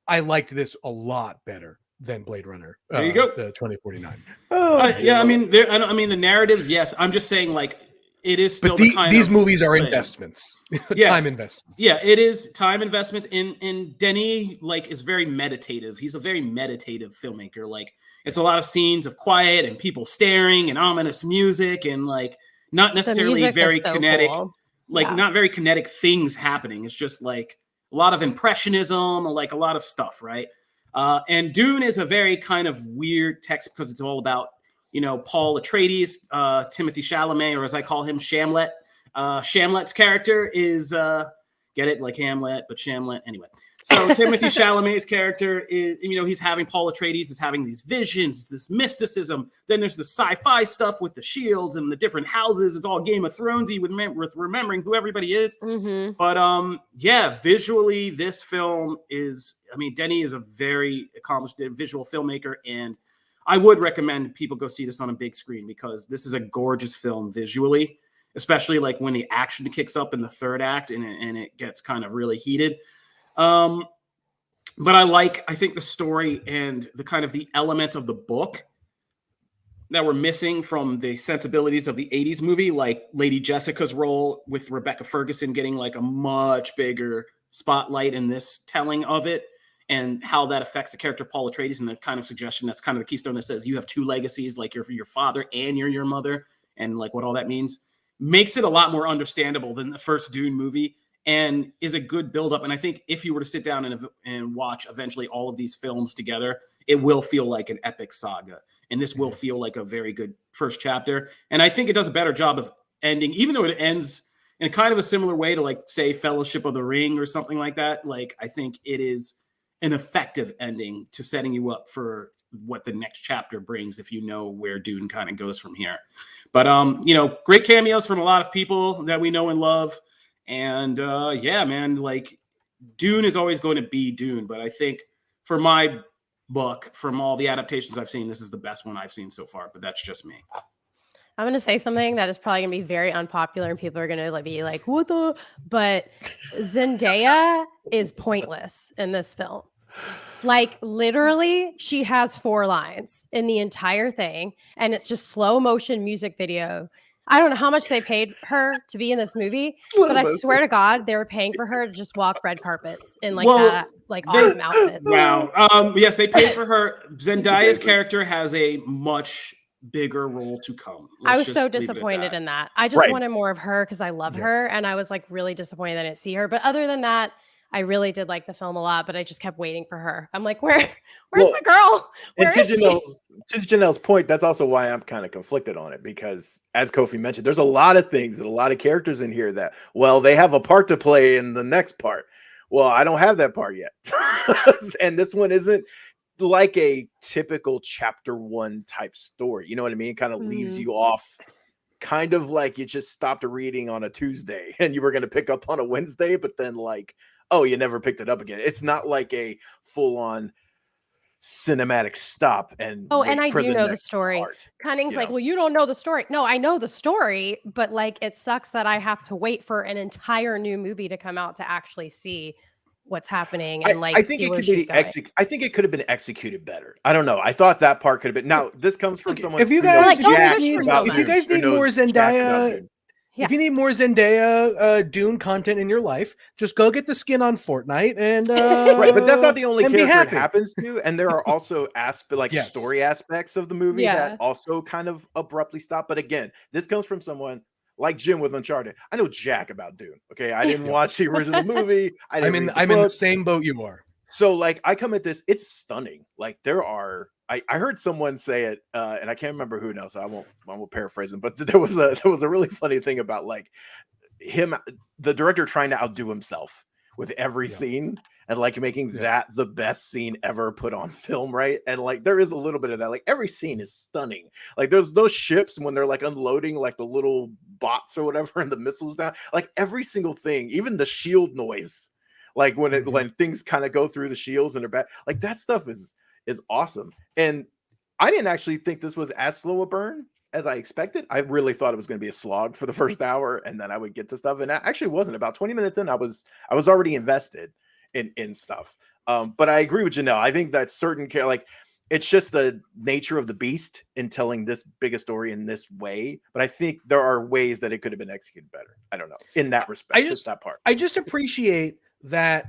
I liked this a lot better than Blade Runner. There you go. The 2049. The narratives, yes. I'm just saying, like, it is still these movies are investments. Yes. Time investments. Yeah, it is time investments. And Denis, like, is very meditative. He's a very meditative filmmaker. Like, it's a lot of scenes of quiet and people staring and ominous music and, like, not necessarily very kinetic, cool. Not very kinetic things happening. It's just, like, a lot of impressionism, like, a lot of stuff, right? And Dune is a very kind of weird text because it's all about, Paul Atreides, Timothy Chalamet, or as I call him, Shamlet. Shamlet's character is, get it, like Hamlet, but Shamlet. Anyway, so Timothy Chalamet's character is, he's having Paul Atreides is having these visions, this mysticism. Then there's the sci-fi stuff with the shields and the different houses. It's all Game of Thronesy with remembering who everybody is. Mm-hmm. But visually, this film is, Denis is a very accomplished visual filmmaker, and I would recommend people go see this on a big screen because this is a gorgeous film visually, especially like when the action kicks up in the third act and it gets kind of really heated. But I think the story and the kind of the elements of the book that were missing from the sensibilities of the 80s movie, like Lady Jessica's role with Rebecca Ferguson getting like a much bigger spotlight in this telling of it, and how that affects the character of Paul Atreides and the kind of suggestion that's kind of the keystone that says you have two legacies, like you're your father and you're your mother, and like what all that means. makes it a lot more understandable than the first Dune movie, and is a good buildup. And I think if you were to sit down and watch eventually all of these films together, it will feel like an epic saga. And this will feel like a very good first chapter. And I think it does a better job of ending, even though it ends in kind of a similar way to, like, say, Fellowship of the Ring or something like that. Like, I think it is an effective ending to setting you up for what the next chapter brings, if you know where Dune kind of goes from here. But, great cameos from a lot of people that we know and love. And yeah, man, like, Dune is always going to be Dune. But I think for my book, from all the adaptations I've seen, this is the best one I've seen so far. But that's just me. I'm going to say something that is probably going to be very unpopular and people are going to be like, what the? But Zendaya is pointless in this film. Like, literally, she has 4 lines in the entire thing, and it's just slow motion music video. I don't know how much they paid her to be in this movie, but I swear to God, they were paying for her to just walk red carpets in awesome outfits. Wow. Yes, they paid for her. Zendaya's character has a much bigger role to come. I was so disappointed in that. I just wanted more of her because I love her, and I was like really disappointed that I didn't see her. But other than that, I really did like the film a lot, but I just kept waiting for her. I'm like, where's my girl? Where is she? To Janelle's point, that's also why I'm kind of conflicted on it, because as Kofi mentioned, there's a lot of things and a lot of characters in here that, well, they have a part to play in the next part. Well, I don't have that part yet. And this one isn't like a typical chapter 1 type story. You know what I mean? It kind of leaves you off kind of like you just stopped reading on a Tuesday and you were going to pick up on a Wednesday, but then like, oh, you never picked it up again. It's not like a full-on cinematic stop. And I do know the story. Cunning's like, well, you don't know the story. No, I know the story, but like, it sucks that I have to wait for an entire new movie to come out to actually see what's happening. And I think it could be I think it could have been executed better. I don't know. I I thought that part could have been. Now, this comes from someone. If you guys need more Zendaya. Yeah. If you need more Zendaya Dune content in your life, just go get the skin on Fortnite and right. But that's not the only character it happens to, and there are also story aspects of the movie that also kind of abruptly stop. But again, this comes from someone like Jim with Uncharted. I know jack about Dune. Okay, I didn't watch the original movie. I'm in the same boat you are. So like, I come at this, it's stunning. Like there are. I heard someone say it, and I can't remember who now, so I won't paraphrase him. But there was a really funny thing about like him, the director, trying to outdo himself with every scene and like making that the best scene ever put on film, right? And like there is a little bit of that. Like every scene is stunning. Like there's those ships when they're like unloading like the little bots or whatever and the missiles down. Like every single thing, even the shield noise, like when things kind of go through the shields and they're back, like that stuff is awesome. And I didn't actually think this was as slow a burn as I expected. I really thought it was going to be a slog for the first hour and then I would get to stuff. And it actually wasn't. About 20 minutes in, I was already invested in stuff. But I agree with Janelle. I think that certain it's just the nature of the beast in telling this big a story in this way. But I think there are ways that it could have been executed better. I don't know. In that respect, that part. I just appreciate that.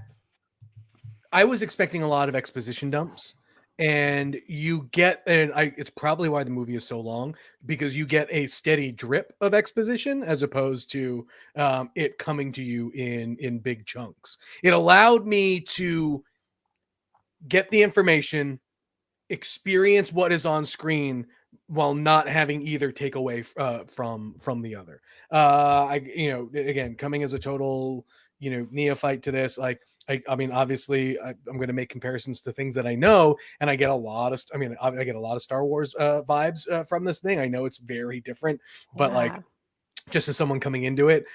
I was expecting a lot of exposition dumps. And you get, it's probably why the movie is so long, because you get a steady drip of exposition as opposed to it coming to you in big chunks. It allowed me to get the information, experience what is on screen while not having either take away from the other. Again, coming as a total, neophyte to this, like, I mean, obviously, I'm going to make comparisons to things that I know, and I get a lot of. I get a lot of Star Wars vibes from this thing. I know it's very different, but like, just as someone coming into it,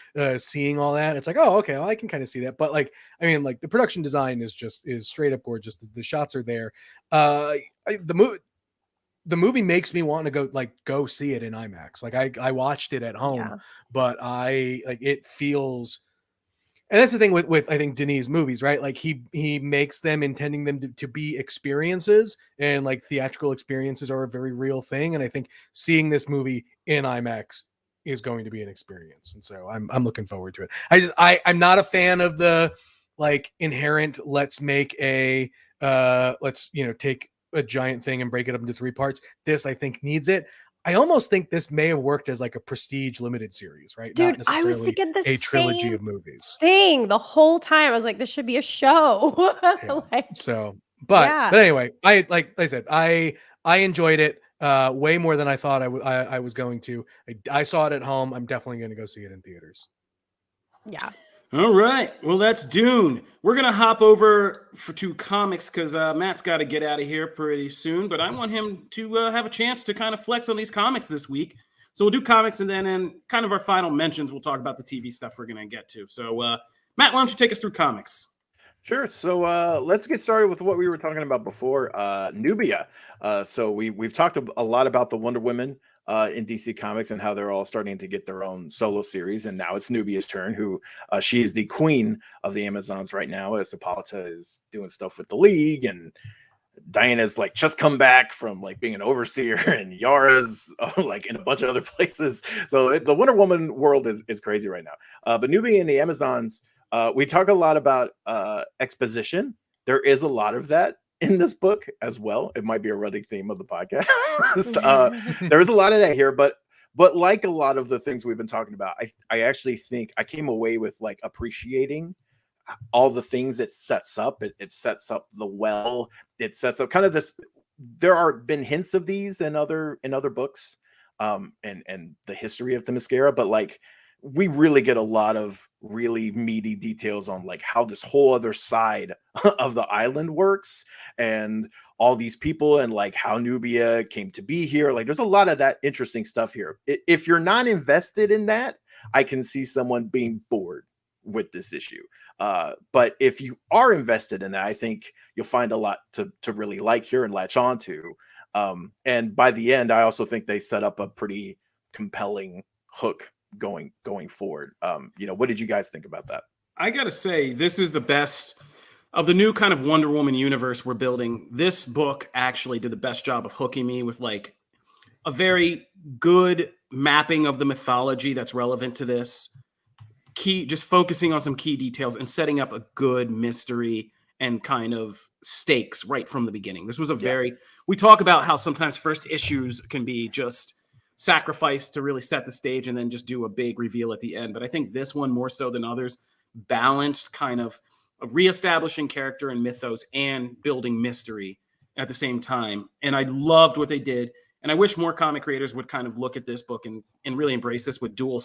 seeing all that, it's like, oh, okay, well, I can kind of see that. But like, I mean, like the production design is straight up gorgeous. The shots are there. The movie makes me want to go see it in IMAX. Like I watched it at home, but it feels. And that's the thing with I think Denis movies, right? Like he makes them intending them to be experiences, and like theatrical experiences are a very real thing. And I think seeing this movie in IMAX is going to be an experience. And so I'm looking forward to it. I'm not a fan of the like inherent, let's make a take a giant thing and break it up into 3 parts. This I think needs it. I almost think this may have worked as like a prestige limited series, right? Dude, Not I was necessarily thinking the a trilogy same of movies. thing the whole time. I was like, this should be a show. Yeah. Like, So, yeah. but anyway, like I said, I enjoyed it way more than I thought I was going to. I saw it at home. I'm definitely going to go see it in theaters. Yeah. All right. Well, that's Dune. We're going to hop over to comics because Matt's got to get out of here pretty soon. But I want him to have a chance to kind of flex on these comics this week. So we'll do comics, and then in kind of our final mentions, we'll talk about the TV stuff we're going to get to. So, Matt, why don't you take us through comics? Sure. So let's get started with what we were talking about before, Nubia. So we've talked a lot about the Wonder Women in DC Comics and how they're all starting to get their own solo series, and now it's Nubia's turn. Who she is the queen of the Amazons right now, as Hippolyta is doing stuff with the League, and Diana's like just come back from like being an overseer, and Yara's like in a bunch of other places. So the Wonder Woman world is crazy right now. But Nubia and the Amazons. We talk a lot about exposition. There is a lot of that in this book as well. It might be a running theme of the podcast. There is a lot of that here, but like a lot of the things we've been talking about, I actually think I came away with like appreciating all the things it sets up. It sets up the well. It sets up kind of this. There are been hints of these in other books, and the history of the mascara, but like, we really get a lot of really meaty details on like how this whole other side of the island works and all these people and like how Nubia came to be here. Like there's a lot of that interesting stuff here. If you're not invested in that, I can see someone being bored with this issue. But if you are invested in that, I think you'll find a lot to really like here and latch on to. And by the end, I also think they set up a pretty compelling hook going forward. What did you guys think about that? I gotta say, this is the best of the new kind of Wonder Woman universe we're building. This book actually did the best job of hooking me with like a very good mapping of the mythology that's relevant to this, just focusing on some key details and setting up a good mystery and kind of stakes right from the beginning. This was we talk about how sometimes first issues can be just sacrifice to really set the stage and then just do a big reveal at the end. But I think this one, more so than others, balanced kind of reestablishing character and mythos and building mystery at the same time. And I loved what they did. And I wish more comic creators would kind of look at this book and really embrace this with dual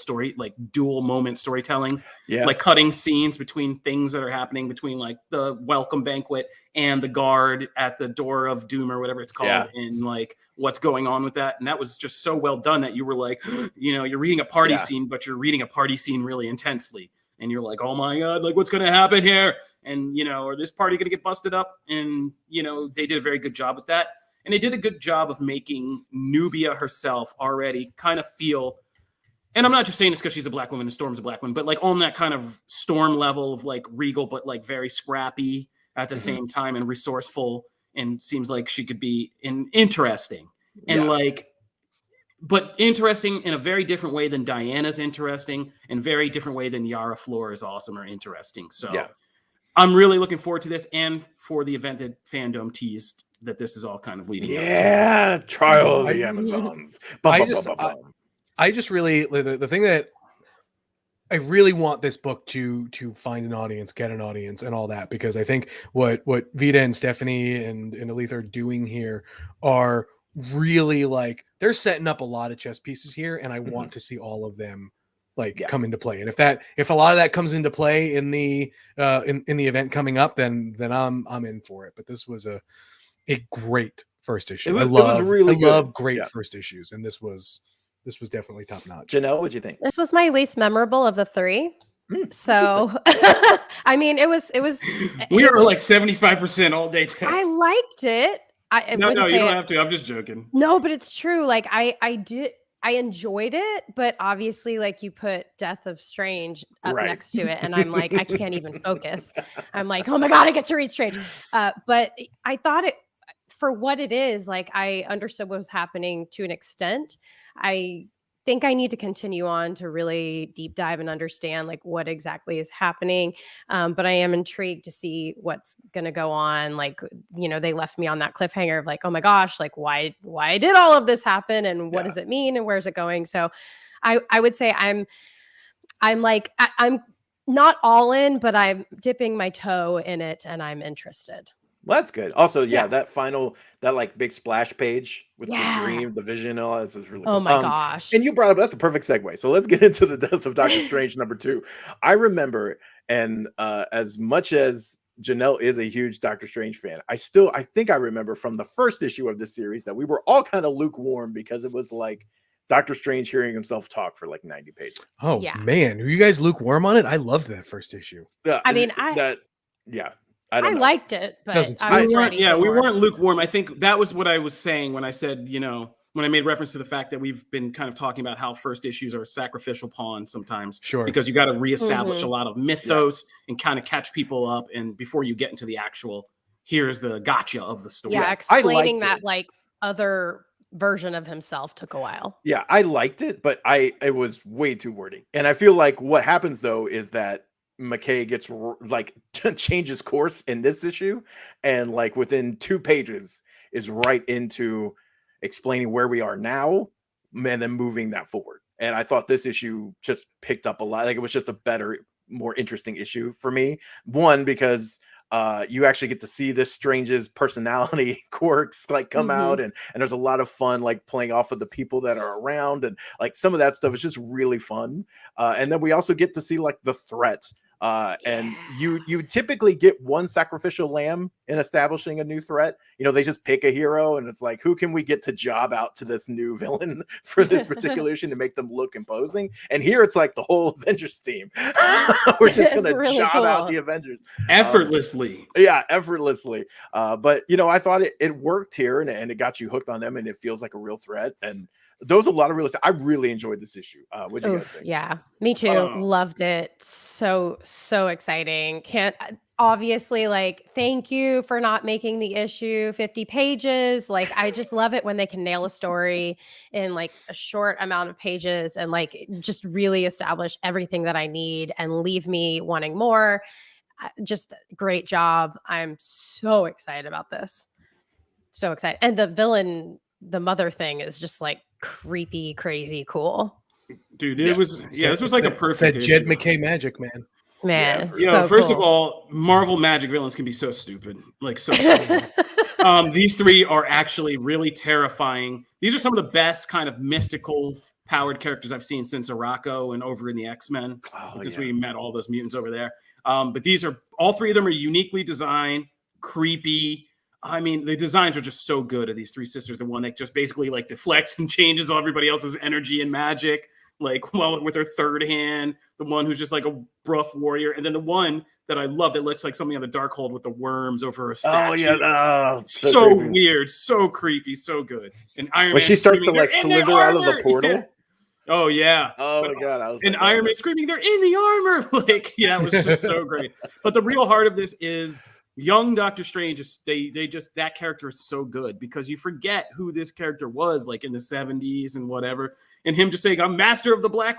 moment storytelling, like cutting scenes between things that are happening between like the welcome banquet and the guard at the door of doom or whatever it's called, and like what's going on with that. And that was just so well done that you were like, you're reading a party scene, but you're reading a party scene really intensely. And you're like, oh my God, like what's going to happen here? And, are this party going to get busted up? And, they did a very good job with that. And they did a good job of making Nubia herself already kind of feel, and I'm not just saying this because she's a black woman and Storm's a black woman, but like on that kind of Storm level of like regal, but like very scrappy at the same time and resourceful, and seems like she could be interesting and but interesting in a very different way than Diana's interesting, and very different way than Yara Flor is awesome or interesting. So I'm really looking forward to this, and for the event that Fandome teased that this is all kind of leading up to. Trial of the Amazons. I just really, the thing that I really want this book to find an audience, get an audience and all that, because I think what Vita and Stephanie and Aletha are doing here are really like, they're setting up a lot of chess pieces here, and I want to see all of them come into play. And if a lot of that comes into play in the event coming up, then I'm in for it. But this was a great first issue. I love great first issues, and this was definitely top notch. Janelle, what'd you think? This was my least memorable of the three. So I mean, it was we were like 75% all day today. I liked it. No, you don't have to. I'm just joking. No, but it's true. Like I enjoyed it, but obviously, like, you put Death of Strange up next to it, and I'm like, I can't even focus. I'm like, oh my God, I get to read Strange. But I thought it, for what it is, like, I understood what was happening to an extent. I think I need to continue on to really deep dive and understand like what exactly is happening. But I am intrigued to see what's going to go on. Like, they left me on that cliffhanger of like, oh my gosh, like why did all of this happen and what does it mean and where's it going? So I would say I'm not all in, but I'm dipping my toe in it and I'm interested. Well, that's good. Also, that like big splash page with the dream, the vision, and all this is really cool. Oh my gosh. And you brought up, that's the perfect segue. So let's get into the death of Doctor Strange #2. I remember, and as much as Janelle is a huge Doctor Strange fan, I think I remember from the first issue of this series that we were all kind of lukewarm because it was like Doctor Strange hearing himself talk for like 90 pages. Oh man, are you guys lukewarm on it? I loved that first issue. I liked it, but I was ready. Yeah, we weren't lukewarm. I think that was what I was saying when I said, when I made reference to the fact that we've been kind of talking about how first issues are sacrificial pawns sometimes. Sure. Because you got to reestablish a lot of mythos and kind of catch people up. And before you get into the actual, here's the gotcha of the story. Yeah, explaining that like other version of himself took a while. Yeah, I liked it, but it was way too wordy. And I feel like what happens though is that McKay gets like changes course in this issue, and like within 2 pages is right into explaining where we are now and then moving that forward. And I thought this issue just picked up a lot. Like it was just a better, more interesting issue for me. One, because you actually get to see this Strange's personality quirks like come out, and there's a lot of fun like playing off of the people that are around, and like some of that stuff is just really fun. And then we also get to see like the threat. And you typically get one sacrificial lamb in establishing a new threat. They just pick a hero and it's like, who can we get to job out to this new villain for this particular issue to make them look imposing? And here it's like the whole Avengers team. We're just going to really job out the Avengers effortlessly. Effortlessly. But I thought it worked here, and it got you hooked on them, and it feels like a real threat. And there was a lot of real estate. I really enjoyed this issue. What do you guys think? Yeah, me too. Loved it. So exciting. Obviously, like, thank you for not making the issue 50 pages. Like, I just love it when they can nail a story in like a short amount of pages and like just really establish everything that I need and leave me wanting more. Just great job. I'm so excited about this. So excited. And the villain, the mother thing is just like creepy, crazy, cool. Dude, this was like a perfect that Jed McKay magic, man. First of all, Marvel magic villains can be so stupid. Like so stupid. These 3 are actually really terrifying. These are some of the best kind of mystical powered characters I've seen since Arakko and over in the X-Men. Since we met all those mutants over there. But these are all 3 of them are uniquely designed, creepy. I mean, the designs are just so good of these 3 sisters. The one that just basically like deflects and changes everybody else's energy and magic, like with her third hand. The one who's just like a rough warrior, and then the one that I love that looks like something on the Darkhold with the worms over a statue. Oh yeah, so weird, so creepy, so good. And Iron Man she starts to like slither out of the portal. Yeah. Oh yeah. Oh my god. And Iron Man screaming, "They're in the armor!" Like, yeah, it was just so great. But the real heart of this is young Doctor Strange. That character is so good because you forget who this character was like in the 70s and whatever, and him just saying, "I'm master of black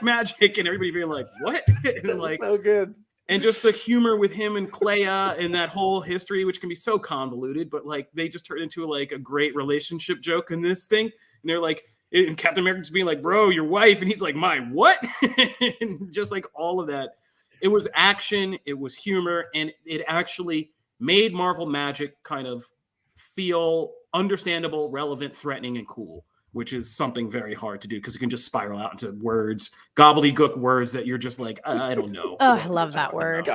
magic," and everybody being like, "What?" And like, so good. And just the humor with him and Clea and that whole history, which can be so convoluted, but like they just turned into like a great relationship joke in this thing. And they're like, and Captain America just being like, "Bro, your wife," and he's like, "My what?" And just like all of that. It was action, it was humor, and it actually made Marvel magic kind of feel understandable, relevant, threatening, and cool, which is something very hard to do because it can just spiral out into words, gobbledygook words that you're just like, I don't know. Oh, I love that word.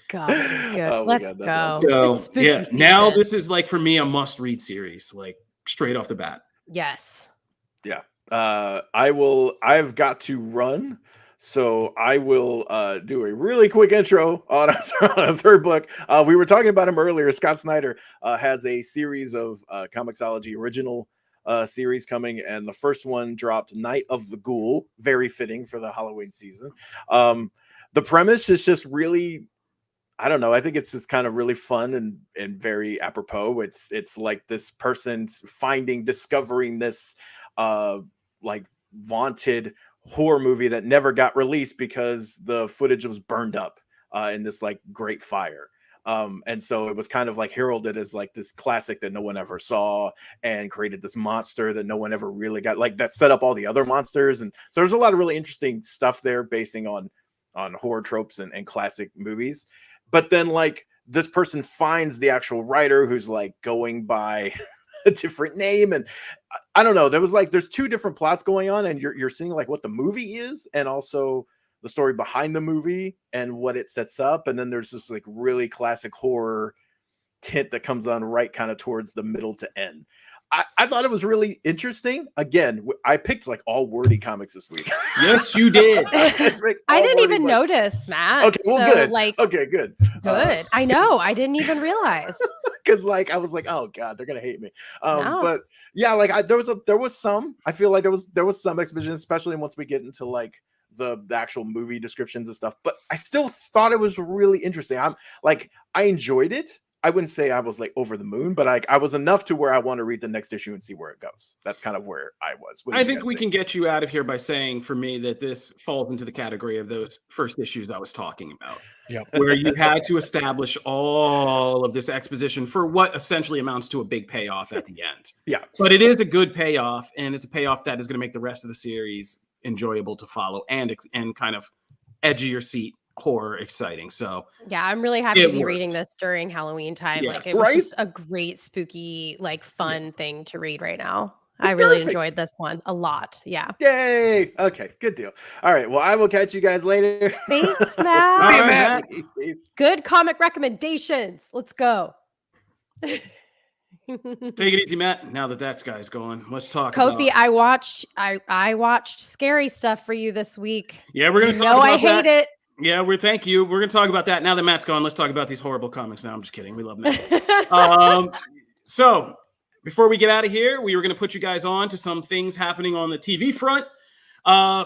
Gobbledygook. Oh Let's go. So, yeah, now this is like, for me, a must-read series, like straight off the bat. Yes. Yeah. I've got to run. So I will do a really quick intro on a third book. We were talking about him earlier. Scott Snyder has a series of Comixology original series coming, and the first one dropped Night of the Ghoul, very fitting for the Halloween season. The premise is just really, I don't know, I think it's just kind of really fun and very apropos. It's like this person's discovering this like vaunted horror movie that never got released because the footage was burned up in this like great fire. And so it was kind of like heralded as like this classic that no one ever saw, and created this monster that no one ever really got, like that set up all the other monsters. And so there's a lot of really interesting stuff there basing on horror tropes and classic movies. But then like this person finds the actual writer who's like going by a different name. And I don't know, there's two different plots going on, and you're seeing like what the movie is and also the story behind the movie and what it sets up. And then there's this like really classic horror tint that comes on right kind of towards the middle to end. I thought it was really interesting. Again, I picked like all wordy comics this week. Yes, you did. I didn't even notice, Matt. Okay, well, so, good. Like, okay, good. Good. I know. I didn't even realize. Because like I was like, oh god, they're gonna hate me. No. But yeah, like there was some. I feel like there was some exposition, especially once we get into like the actual movie descriptions and stuff. But I still thought it was really interesting. I enjoyed it. I wouldn't say I was like over the moon, but I was enough to where I want to read the next issue and see where it goes. That's kind of where I was. I think we can get you out of here by saying, for me, that this falls into the category of those first issues I was talking about. Yep. Where you had to establish all of this exposition for what essentially amounts to a big payoff at the end. Yeah. But it is a good payoff, and it's a payoff that is going to make the rest of the series enjoyable to follow and kind of edge of your seat horror exciting. So yeah, I'm really happy to be reading this during Halloween time. Yes. Like it was just a great spooky, like fun thing to read right now. I really enjoyed this one a lot. Yeah. Yay. Okay, good deal. All right. Well, I will catch you guys later. Thanks, Matt. Good comic recommendations. Let's go. Take it easy, Matt. Now that guy's gone, let's talk. Kofi, I watched scary stuff for you this week. Yeah, we're gonna talk about I hate it. Yeah, thank you. We're gonna talk about that now that Matt's gone. Let's talk about these horrible comics now. I'm just kidding. We love Matt. So before we get out of here, we were gonna put you guys on to some things happening on the TV front.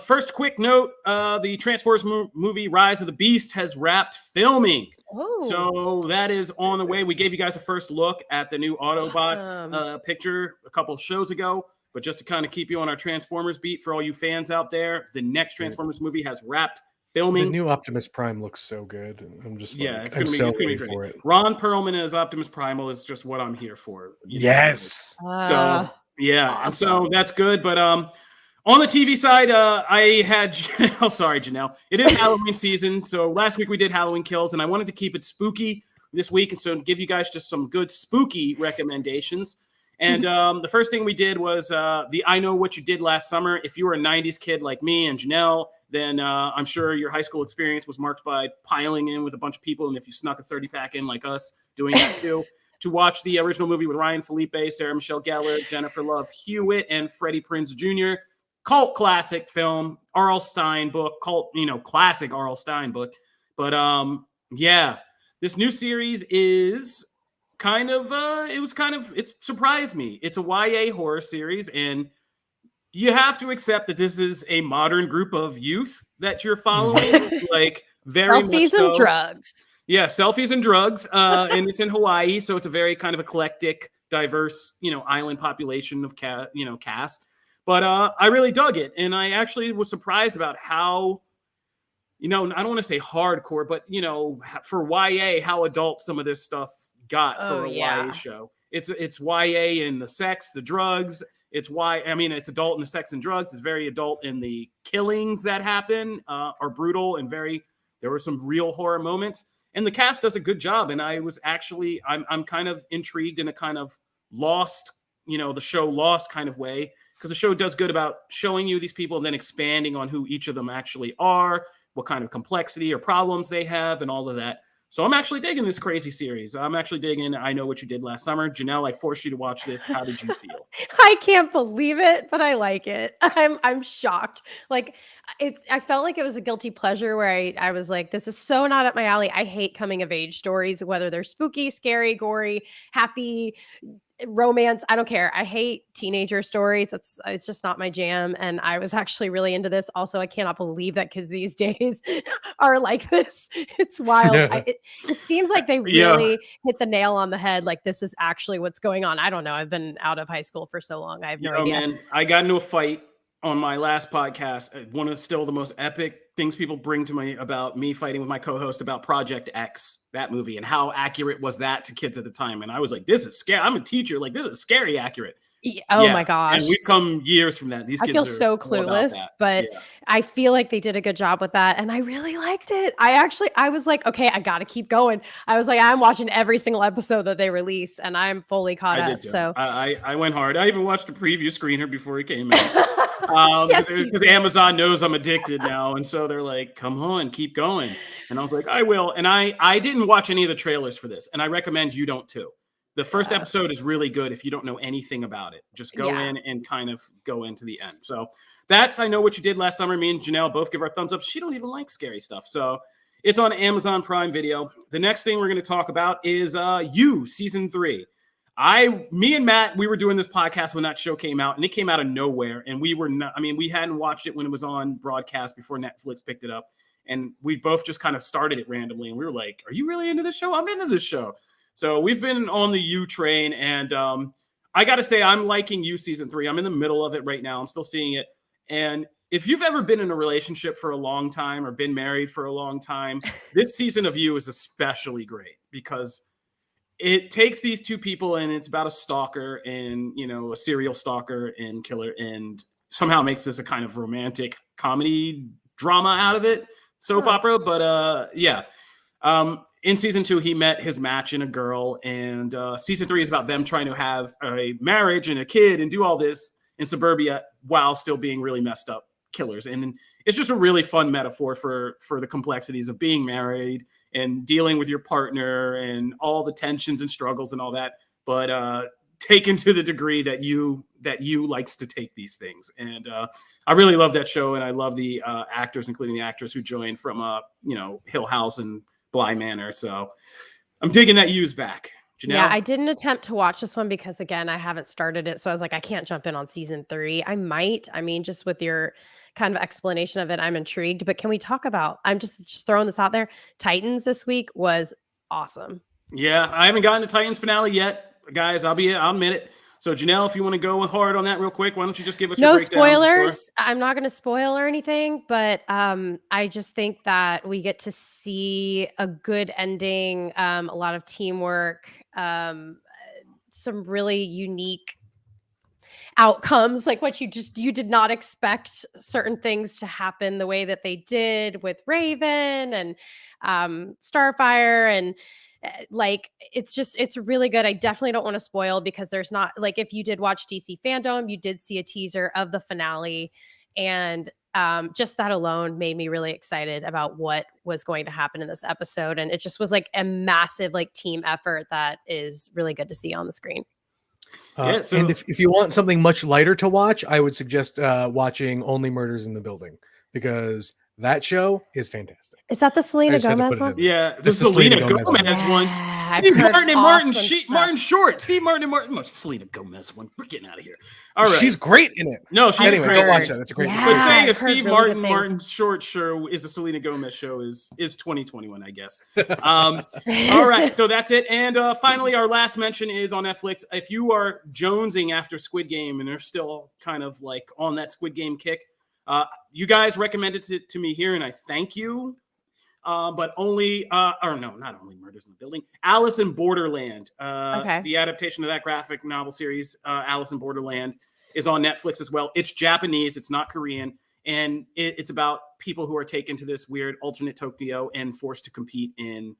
First, quick note: the Transformers movie Rise of the Beast has wrapped filming. Ooh. So that is on the way. We gave you guys a first look at the new Autobots picture a couple of shows ago. But just to kind of keep you on our Transformers beat for all you fans out there, the next Transformers movie has wrapped filming. The new Optimus Prime looks so good. I'm just it's I'm gonna so be ready for it. Ron Perlman as Optimus Primal is just what I'm here for. Yes. So yeah, awesome. So that's good. But on the TV side, I had sorry, Janelle. It is Halloween season. So last week we did Halloween Kills, and I wanted to keep it spooky this week, and so give you guys just some good spooky recommendations. And the first thing we did was the I Know What You Did Last Summer. If you were a 90s kid like me and Janelle, then I'm sure your high school experience was marked by piling in with a bunch of people. And if you snuck a 30-pack in like us, doing that too, to watch the original movie with Ryan Felipe, Sarah Michelle Gellar, Jennifer Love Hewitt, and Freddie Prinze Jr. Cult classic film, R.L. Stine book, classic R.L. Stine book. But yeah, this new series is it surprised me. It's a YA horror series, and you have to accept that this is a modern group of youth that you're following, like very selfies much so. And drugs. Yeah, selfies and drugs. And it's in Hawaii, so it's a very kind of eclectic, diverse, island population of cast. But I really dug it, and I actually was surprised about how, I don't want to say hardcore, but for YA, how adult some of this stuff got for a YA show. It's YA in the sex, the drugs. It's adult in the sex and drugs. It's very adult in the killings that happen, are brutal and there were some real horror moments. And the cast does a good job. And I was actually, I'm kind of intrigued in a kind of lost, the show Lost kind of way, because the show does good about showing you these people and then expanding on who each of them actually are, what kind of complexity or problems they have, and all of that. So I'm actually digging this crazy series. I'm actually digging I Know What You Did Last Summer. Janelle, I forced you to watch this. How did you feel? I can't believe it, but I like it. I'm shocked. Like I felt like it was a guilty pleasure where I was like, this is so not up my alley. I hate coming of age stories, whether they're spooky, scary, gory, happy, romance. I don't care. I hate teenager stories. It's just not my jam. And I was actually really into this. Also, I cannot believe that kids these days are like this. It's wild. It seems like they really hit the nail on the head. Like this is actually what's going on. I don't know. I've been out of high school for so long. I have no idea. Man, I got into a fight on my last podcast, one of still the most epic things people bring to me about me fighting with my co-host about Project X, that movie, and how accurate was that to kids at the time. And I was like, this is scary. I'm a teacher. Like, this is scary accurate. Oh my gosh. And we've come years from that. These kids I feel are so clueless, but I feel like they did a good job with that. And I really liked it. I was like, okay, I got to keep going. I was like, I'm watching every single episode that they release and I'm fully caught up. So I went hard. I even watched a preview screener before it came out. Because Amazon knows I'm addicted now. And so they're like, come on, keep going. And I was like, I will. And I didn't watch any of the trailers for this. And I recommend you don't too. The first episode is really good if you don't know anything about it. Just go in and kind of go into the end. So that's I Know What You Did Last Summer. Me and Janelle both give our thumbs up. She don't even like scary stuff. So it's on Amazon Prime Video. The next thing we're going to talk about is You, Season 3. Me and Matt, we were doing this podcast when that show came out, and it came out of nowhere. And we were not, we hadn't watched it when it was on broadcast before Netflix picked it up. And we both just kind of started it randomly. And we were like, are you really into this show? I'm into this show. So we've been on the You train, and I got to say, I'm liking You Season 3. I'm in the middle of it right now. I'm still seeing it. And if you've ever been in a relationship for a long time or been married for a long time, this season of You is especially great because it takes these two people and it's about a stalker and, a serial stalker and killer, and somehow makes this a kind of romantic comedy drama out of it, soap opera. But in season 2, he met his match in a girl, and season 3 is about them trying to have a marriage and a kid and do all this in suburbia while still being really messed up killers. And it's just a really fun metaphor for the complexities of being married and dealing with your partner and all the tensions and struggles and all that, but taken to the degree that you likes to take these things. And I really love that show, and I love the actors, including the actress who joined from Hill House and Bly Manor. So I'm digging that You's back. Janelle? Yeah, I didn't attempt to watch this one because, again, I haven't started it. So I was like, I can't jump in on season 3. I might. Just with your kind of explanation of it, I'm intrigued. But can we talk about, I'm just throwing this out there, Titans this week was awesome. Yeah, I haven't gotten to Titans finale yet. Guys, I'll admit it. So Janelle, if you want to go hard on that real quick, why don't you just give us no your breakdown spoilers? I'm not going to spoil or anything, but I just think that we get to see a good ending, a lot of teamwork, some really unique outcomes, like what you did not expect certain things to happen the way that they did with Raven and Starfire, and it's really good. I definitely don't want to spoil because there's not, like, if you did watch DC Fandome, you did see a teaser of the finale, and just that alone made me really excited about what was going to happen in this episode. And it just was like a massive team effort that is really good to see on the screen. And if you want something much lighter to watch, I would suggest watching Only Murders in the Building, because that show is fantastic. Is that the Selena Gomez one? Yeah, the Selena Gomez one. Steve Martin and Martin Short. Steve Martin and Martin. Selena Gomez one. We're getting out of here. All right. She's great in it. No, she's anyway, great. Go watch that. It's a great So saying a Steve Martin Short show is a Selena Gomez show is 2021, I guess. All right. So that's it. And finally, our last mention is on Netflix. If you are jonesing after Squid Game and are still kind of like on that Squid Game kick, you guys recommended it to me here, and I thank you. But only, not Only Murders in the Building. Alice in Borderland. The adaptation of that graphic novel series, Alice in Borderland, is on Netflix as well. It's Japanese. It's not Korean. And it's about people who are taken to this weird alternate Tokyo and forced to compete in,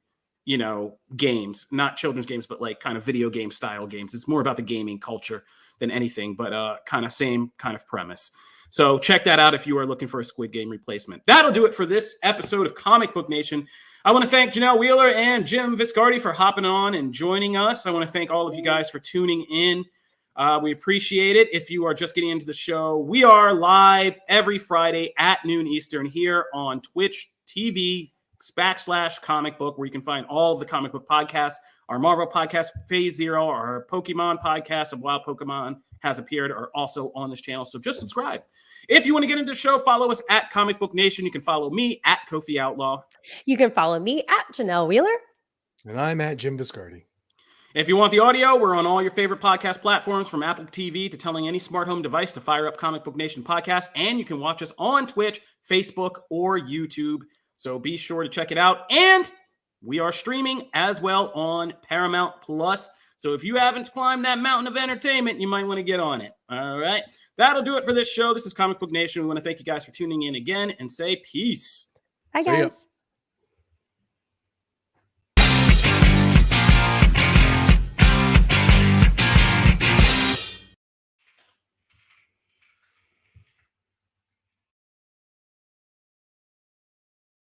games, not children's games, but like kind of video game style games. It's more about the gaming culture than anything, but kind of same kind of premise. So check that out if you are looking for a Squid Game replacement. That'll do it for this episode of Comic Book Nation. I want to thank Janelle Wheeler and Jim Viscardi for hopping on and joining us. I want to thank all of you guys for tuning in. We appreciate it. If you are just getting into the show, we are live every Friday at noon Eastern here on Twitch TV/Comic Book, where you can find all of the comic book podcasts. Our Marvel podcast, Phase Zero, our Pokemon podcast of Wild Pokemon has appeared, are also on this channel. So just subscribe. If you want to get into the show, follow us at Comic Book Nation. You can follow me at Kofi Outlaw. You can follow me at Janelle Wheeler. And I'm at Jim Viscardi. If you want the audio, we're on all your favorite podcast platforms, from Apple TV to telling any smart home device to fire up Comic Book Nation podcast. And you can watch us on Twitch, Facebook, or YouTube. So be sure to check it out. And we are streaming as well on Paramount Plus. So if you haven't climbed that mountain of entertainment, you might want to get on it. All right. That'll do it for this show. This is Comic Book Nation. We want to thank you guys for tuning in again and say peace. Bye, guys.